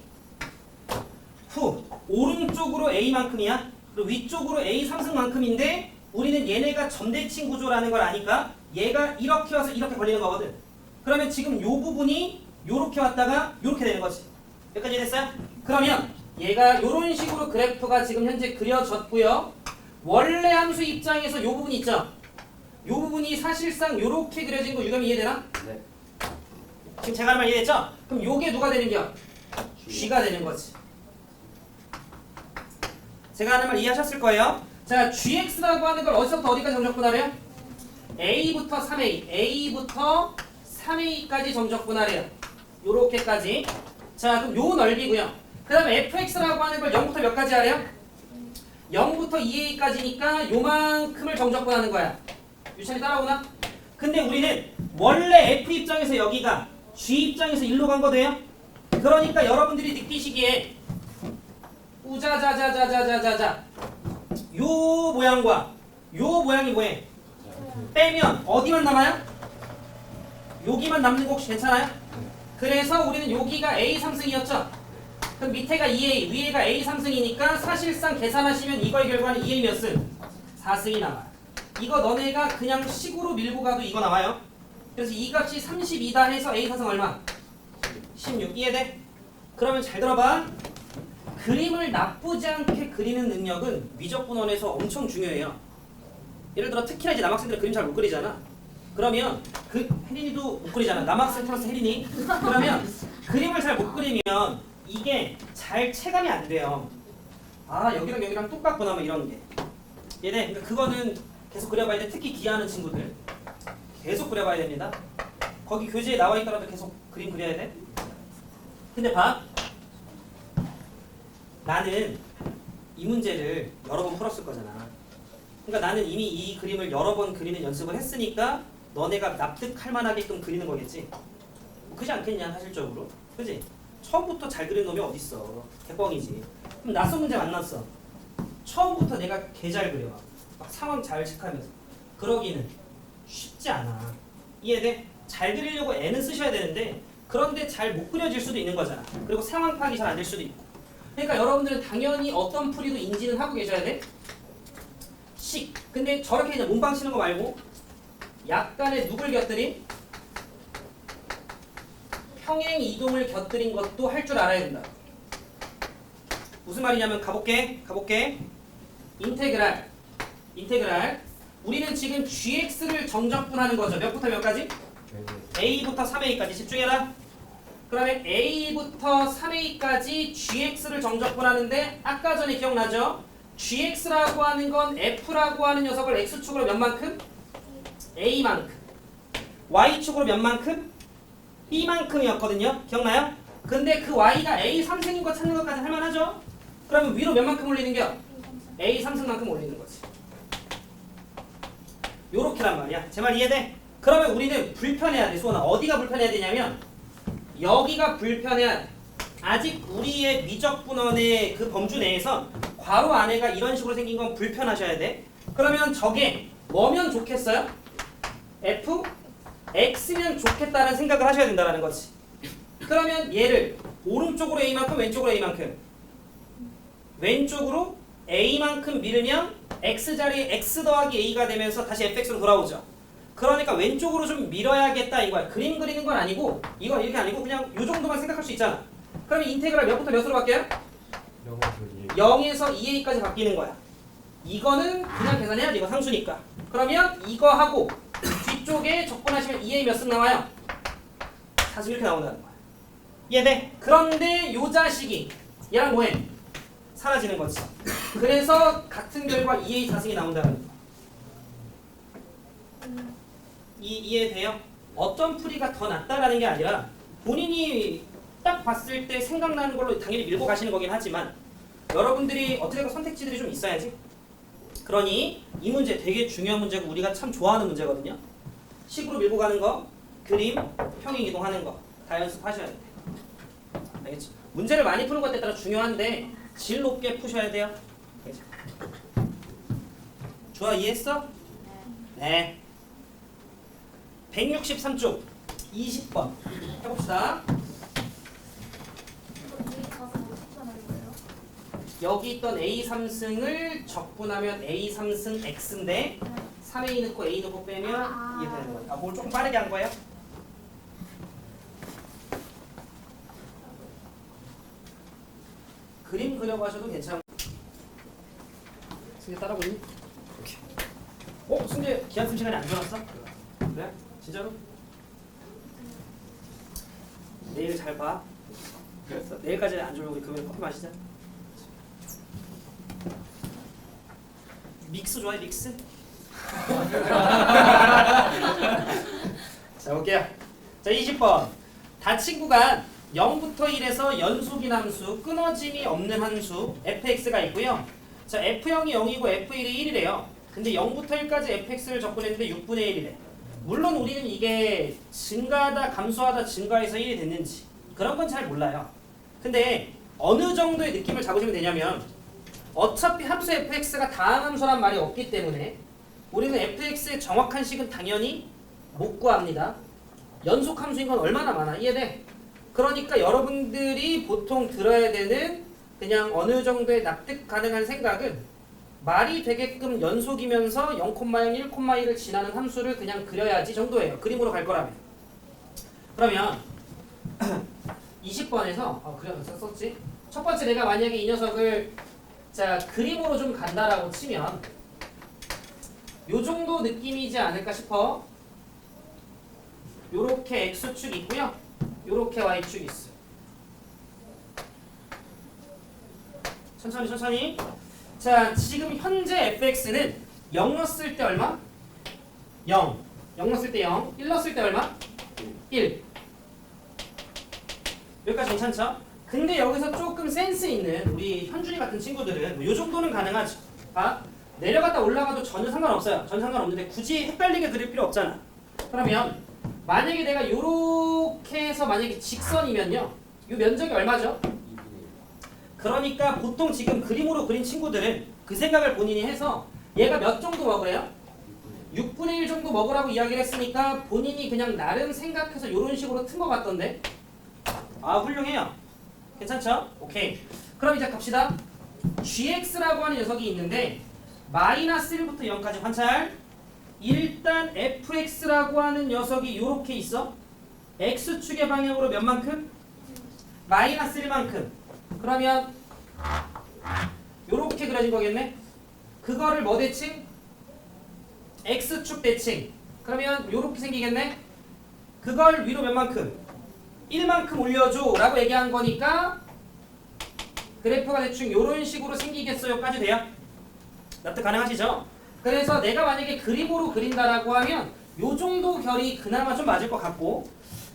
후 오른쪽으로 a만큼이야. 그리고 위쪽으로 a 3승만큼인데 우리는 얘네가 점대칭 구조라는 걸 아니까 얘가 이렇게 와서 이렇게 걸리는 거거든. 그러면 지금 요 부분이 요렇게 왔다가 요렇게 되는 거지. 여기까지 됐어요? 그러면 얘가 요런 식으로 그래프가 지금 현재 그려졌고요. 원래 함수 입장에서 요 부분 있죠? 요 부분이 사실상 요렇게 그려진 거 유감이 이해되나? 네. 지금 제가 하는 말 이해됐죠? 그럼 요게 누가 되는겨? G가 되는 거지. 제가 하는 말 이해하셨을 거예요. 자, GX라고 하는 걸 어디서부터 어디까지 정적분하래요? A부터 3A, A부터 3A까지 정적분하래요. 요렇게까지. 자, 그럼 요 넓이고요. 그 다음에 FX라고 하는 걸 0부터 몇 가지 하래요? 0부터 2A까지니까 요만큼을 정적분하는 거야. 유찬이 따라오나? 근데 우리는 원래 F 입장에서 여기가 G 입장에서 일로 간 거돼요? 그러니까 여러분들이 느끼시기에 우자자자자자자자자 요 모양과 요 모양이 뭐해? 빼면 어디만 남아요? 여기만 남는 거 혹시 괜찮아요? 그래서 우리는 여기가 A 3승이었죠? 그럼 밑에가 2A, 위에가 A 3승이니까 사실상 계산하시면 이거의 결과는 2A 몇 승? 4승이 나와요. 이거 너네가 그냥 식으로 밀고 가도 이거 나와요. 그래서 이 값이 32다 해서 A 4승 얼마? 16. 이해돼? 그러면 잘 들어봐. 그림을 나쁘지 않게 그리는 능력은 미적분원에서 엄청 중요해요. 예를 들어 특히나 이제 남학생들은 그림 잘 못 그리잖아. 그러면 혜린이도 못 그리잖아. 남학생 플러스 혜린이. 그러면 그림을 잘 못 그리면 이게 잘 체감이 안 돼요. 아 여기랑 여기랑 똑같구나 뭐 이런 게. 얘네 그러니까 그거는 계속 그려봐야 돼. 특히 기하는 친구들 계속 그려봐야 됩니다. 거기 교재에 나와 있더라도 계속 그림 그려야 돼. 근데 봐. 나는 이 문제를 여러 번 풀었을 거잖아. 그러니까 나는 이미 이 그림을 여러 번 그리는 연습을 했으니까 너네가 납득할 만하게끔 그리는 거겠지. 그지 않겠냐 사실적으로. 그지? 처음부터 잘 그리는 놈이 어딨어. 개뻥이지. 그럼 낯선 문제 만났어. 처음부터 내가 개 잘 그려. 막 상황 잘 체크하면서. 그러기는 쉽지 않아. 이해돼? 잘 그리려고 애는 쓰셔야 되는데 그런데 잘 못 그려질 수도 있는 거잖아. 그리고 상황 파악이 잘 안 될 수도 있고. 그러니까 여러분들은 당연히 어떤 풀이도 인지는 하고 계셔야 돼. 식. 근데 저렇게 그냥 몸빵 치는 거 말고 약간의 누굴 곁들인? 평행 이동을 곁들인 것도 할 줄 알아야 된다. 무슨 말이냐면 가볼게. 인테그랄. 우리는 지금 gx를 정적분하는 거죠. 몇부터 몇까지? a부터 3a까지 집중해라. 그러면 a부터 3a까지 gx를 정적분하는데 아까 전에 기억나죠? gx라고 하는 건 f라고 하는 녀석을 x축으로 몇 만큼? a만큼. y축으로 몇 만큼? b만큼이었거든요. 기억나요? 근데 그 y가 a 3승인 거 찾는 것까지 할만하죠? 그러면 위로 몇 만큼 올리는겨? a 3승만큼 올리는 거지. 요렇게란 말이야. 제 말 이해돼? 그러면 우리는 불편해야 돼. 수원아 어디가 불편해야 되냐면 여기가 불편해야 돼. 아직 우리의 미적분원의 그 범주 내에서 괄호 안에가 이런 식으로 생긴 건 불편하셔야 돼. 그러면 저게 뭐면 좋겠어요? f x면 좋겠다는 생각을 하셔야 된다는 거지. 그러면 얘를 오른쪽으로 a만큼 왼쪽으로 a만큼 왼쪽으로 a만큼 밀으면 x 자리에 x 더하기 a가 되면서 다시 fx로 돌아오죠. 그러니까 왼쪽으로 좀 밀어야겠다 이거야. 그림 그리는 건 아니고 이거 이렇게 아니고 그냥 요 정도만 생각할 수 있잖아. 그러면 인테그랄 몇부터 몇으로 바뀌어요? 0에서 2a까지 바뀌는 거야. 이거는 그냥 계산해야지. 이거 상수니까. 그러면 이거 하고 뒤쪽에 적분하시면 2a 몇 승 나와요? 40 이렇게 나온다는 거야. 이해돼? 그런데 요 자식이 얘랑 뭐해? 사라지는 거지. 그래서 같은 결과 2a 4승이 나온다는 거야. 이해돼요? 어떤 풀이가 더 낫다라는 게 아니라 본인이 딱 봤을 때 생각나는 걸로 당연히 밀고 가시는 거긴 하지만 여러분들이 어떻게든 선택지들이 좀 있어야지. 그러니 이 문제 되게 중요한 문제고 우리가 참 좋아하는 문제거든요. 식으로 밀고 가는 거, 그림, 평행 이동하는 거 다 연습하셔야 돼요. 알겠죠? 문제를 많이 푸는 것에 따라 중요한데 질 높게 푸셔야 돼요. 알겠죠? 좋아, 이해했어? 네. 163쪽 20번 해봅시다. 여기 있던 a 3승을 적분하면 a 3승 x인데 3a 넣고 a 넣고 빼면 이게 되는 거예요. 뭘 조금 빠르게 한 거예요? 그림 그려고 하셔도 괜찮아요. 승재 따라보니? 승재 기한 쓴 시간이 안 좋았어? 그래? 진짜로? 내일 잘 봐. 그래서 내일까지 안 좋으면 우리 금요일 커피 마시자. 믹스 좋아해, 믹스? 자, 볼게요. 자, 20번. 닫힌 구간 0부터 1에서 연속인 함수, 끊어짐이 없는 함수 fx가 있고요. 자, f0이 0이고 f1이 1이래요. 근데 0부터 1까지 fx를 적분했는데 6분의 1이래. 물론 우리는 이게 증가하다, 감소하다, 증가해서 1이 됐는지 그런 건 잘 몰라요. 근데 어느 정도의 느낌을 잡으시면 되냐면 어차피 함수 fx가 다항함수란 말이 없기 때문에 우리는 fx의 정확한 식은 당연히 못 구합니다. 연속함수인 건 얼마나 많아. 이해돼? 그러니까 여러분들이 보통 들어야 되는 그냥 어느 정도의 납득 가능한 생각은 말이 되게끔 연속이면서 0,0, 1,1을 지나는 함수를 그냥 그려야지 정도예요. 그림으로 갈 거라면. 그러면 20번에서 그래 썼지. 첫 번째 내가 만약에 이 녀석을 자 그림으로 좀 간다라고 치면 요 정도 느낌이지 않을까 싶어. 요렇게 x축 있고요. 요렇게 y축 있어요. 천천히. 자, 지금 현재 fx는 0 넣었을 때 얼마? 0. 0 넣었을 때 0. 1 넣었을 때 얼마? 1. 여기까지 괜찮죠? 근데 여기서 조금 센스 있는 우리 현준이 같은 친구들은 뭐요 정도는 가능하죠. 내려갔다 올라가도 전혀 상관없어요. 전혀 상관없는데 굳이 헷갈리게 그릴 필요 없잖아. 그러면 만약에 내가 요렇게 해서 만약에 직선이면요. 요 면적이 얼마죠? 그러니까 보통 지금 그림으로 그린 친구들은 그 생각을 본인이 해서 얘가 몇 정도 먹으래요? 6분의 1 정도 먹으라고 이야기를 했으니까 본인이 그냥 나름 생각해서 이런 식으로 튼 것 같던데. 훌륭해요. 괜찮죠? 오케이. 그럼 이제 갑시다. gx라고 하는 녀석이 있는데 마이너스 1부터 0까지 관찰. 일단 fx라고 하는 녀석이 이렇게 있어. x축의 방향으로 몇 만큼? 마이너스 1만큼. 그러면 요렇게 그려진 거겠네. 그거를 뭐 대칭? x축 대칭. 그러면 요렇게 생기겠네. 그걸 위로 몇 만큼? 1만큼 올려줘 라고 얘기한 거니까 그래프가 대충 요런 식으로 생기겠어요까지 돼요? 납득 가능하시죠? 그래서 내가 만약에 그림으로 그린다라고 하면 요 정도 결이 그나마 좀 맞을 것 같고,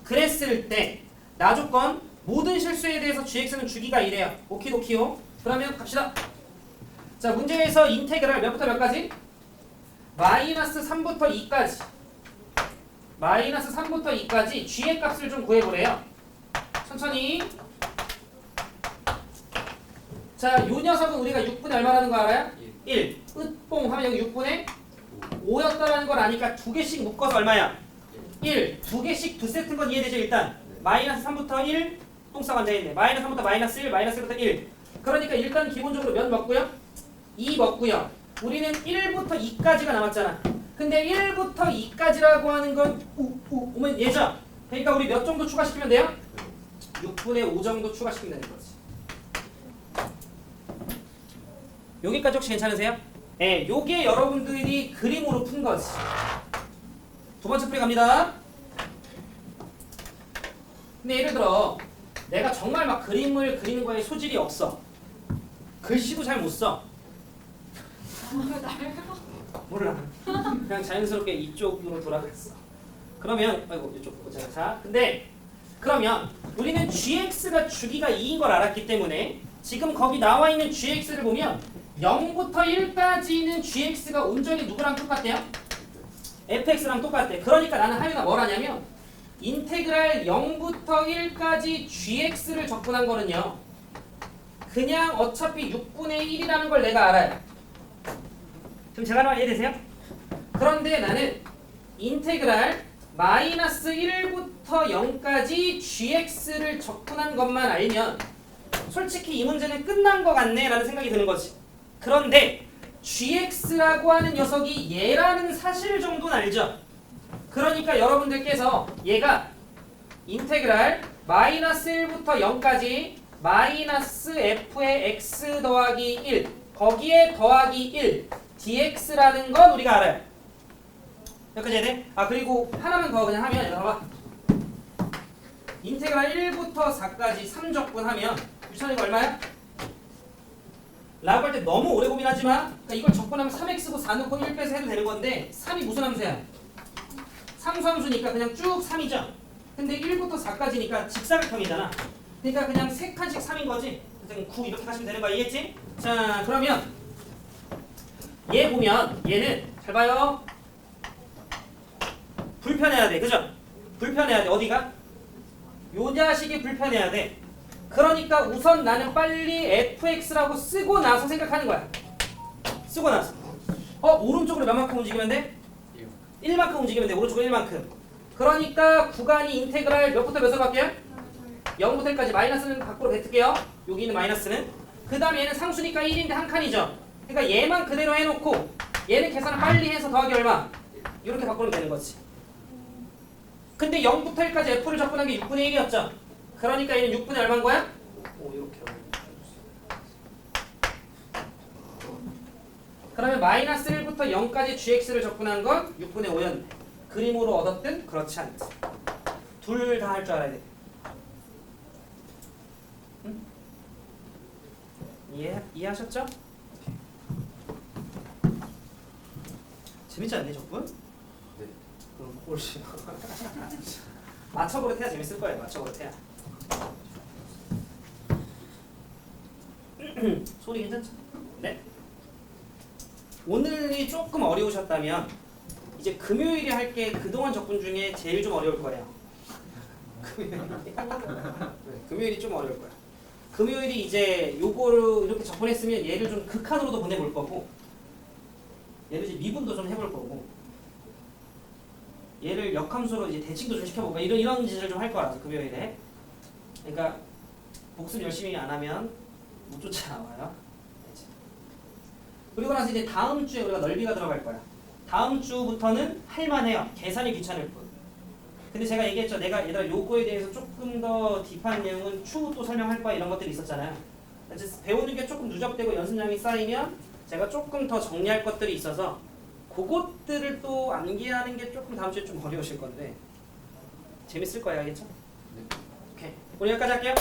그랬을 때 나 조건 모든 실수에 대해서 gx는 주기가 이래요. 오키도키요. 그러면 갑시다. 자, 문제에서 인테그랄 몇부터 몇까지? 마이너스 3부터 2까지. 마이너스 3부터 2까지 g의 값을 좀 구해보래요. 천천히. 자, 요 녀석은 우리가 6분의 얼마라는 거 알아요? 1. 으뽕 하면 여기 6분의 5였다라는 걸 아니까 두 개씩 묶어서 얼마야? 1. 두 개씩 두 세트인 건 이해되죠 일단? 마이너스 3부터 1 똥싸 앉아있네. 마이너스 3부터 마이너스 1 마이너스 1부터 1 그러니까 일단 기본적으로 몇 먹고요? 2 먹고요. 우리는 1부터 2까지가 남았잖아. 근데 1부터 2까지라고 하는 건 오면 얘죠? 그러니까 우리 몇 정도 추가시키면 돼요? 6분의 5 정도 추가시키면 되는 거지. 여기까지 혹시 괜찮으세요? 네, 요게 여러분들이 그림으로 푼 거지. 두 번째 풀이 갑니다. 근데 예를 들어 내가 정말 막 그림을 그리는 거에 소질이 없어. 글씨도 잘 못 써. 몰라. 그냥 자연스럽게 이쪽으로 돌아갔어. 그러면 아이고 이쪽 보자. 자, 근데 그러면 우리는 gx가 주기가 2인 걸 알았기 때문에 지금 거기 나와 있는 gx를 보면 0부터 1까지는 gx가 온전히 누구랑 똑같대요? fx랑 똑같대. 그러니까 나는 하윤아 뭘 하냐면 인테그랄 0부터 1까지 gx를 접근한 거는요. 그냥 어차피 6분의 1이라는 걸 내가 알아요. 지금 제가 말한 이해되세요? 그런데 나는 인테그랄 마이너스 1부터 0까지 gx를 접근한 것만 알면 솔직히 이 문제는 끝난 것 같네 라는 생각이 드는 거지. 그런데 gx라고 하는 녀석이 얘라는 사실 정도는 알죠? 그러니까 여러분들께서 얘가 인테그랄 마이너스 1부터 0까지 마이너스 f의 x 더하기 1 거기에 더하기 1 dx라는 건 우리가 알아요. 여기까지 해야 돼? 아 그리고 하나만 더 그냥 하면 얘들아 봐봐. 인테그랄 1부터 4까지 3적분하면 유찬이가 얼마야? 라고 할 때 너무 오래 고민하지 마. 그러니까 이걸 적분하면 3x고 4 넣고 1 빼서 해도 되는 건데 3이 무슨 함수야? 상수함수니까 그냥 쭉 3이죠. 근데 1부터 4까지니까 직사각형이잖아. 그러니까 그냥 3칸씩 3인 거지. 그냥 9 이렇게 가시면 되는 거 이해했지? 자 그러면 얘 보면 얘는 잘 봐요. 불편해야 돼. 그죠? 불편해야 돼. 어디가? 요 자식이 불편해야 돼. 그러니까 우선 나는 빨리 fx라고 쓰고 나서 생각하는 거야. 쓰고 나서. 오른쪽으로 몇 만큼 움직이면 돼? 1만큼 움직이면 돼. 오른쪽으로 1만큼. 그러니까 구간이 인테그랄 몇부터 몇으로 바뀌어요? 0부터 1까지 마이너스는 밖으로 뱉을게요. 여기 있는 마이너스는. 그 다음에 얘는 상수니까 1인데 한 칸이죠. 그러니까 얘만 그대로 해놓고 얘는 계산을 빨리 해서 더하기 얼마? 이렇게 바꾸면 되는 거지. 근데 0부터 1까지 f를 접근한 게 6분의 1이었죠. 그러니까 얘는 6분의 얼마인 거야? 이렇게. 그러면 마이너스 1부터 0까지 gx를 접근한 건 6분의 5였네. 그림으로 얻었든 그렇지 않든. 둘 다 할 줄 알아야 돼. 응? 이해하셨죠? 재밌지 않니 적분? 네. 그럼 옳지. 맞춰보려 해야 재밌을 거예요. 맞춰보려 해야. 소리 괜찮죠? 네. 오늘이 조금 어려우셨다면 이제 금요일에 할 게 그동안 적분 중에 제일 좀 어려울 거예요. 금요일이 좀 어려울 거야. 금요일이 이제 요거를 이렇게 접근했으면 얘를 좀 극한으로도 보내볼 거고 얘를 이제 미분도 좀 해볼 거고 얘를 역함수로 이제 대칭도 좀 시켜볼까 이런 짓을 좀 할 거라서 금요일에. 그러니까 복습 열심히 안 하면 못 쫓아나와요. 그리고 나서 이제 다음 주에 우리가 넓이가 들어갈 거야. 다음 주부터는 할만해요. 계산이 귀찮을 뿐. 근데 제가 얘기했죠. 내가 얘들아 요거에 대해서 조금 더 딥한 내용은 추후 또 설명할 거야 이런 것들이 있었잖아요. 배우는 게 조금 누적되고 연습량이 쌓이면 제가 조금 더 정리할 것들이 있어서 그것들을 또 암기하는 게 조금 다음 주에 좀 어려우실 건데 재밌을 거예요. 알겠죠? 네. 오케이. 우리 여기까지 할게요.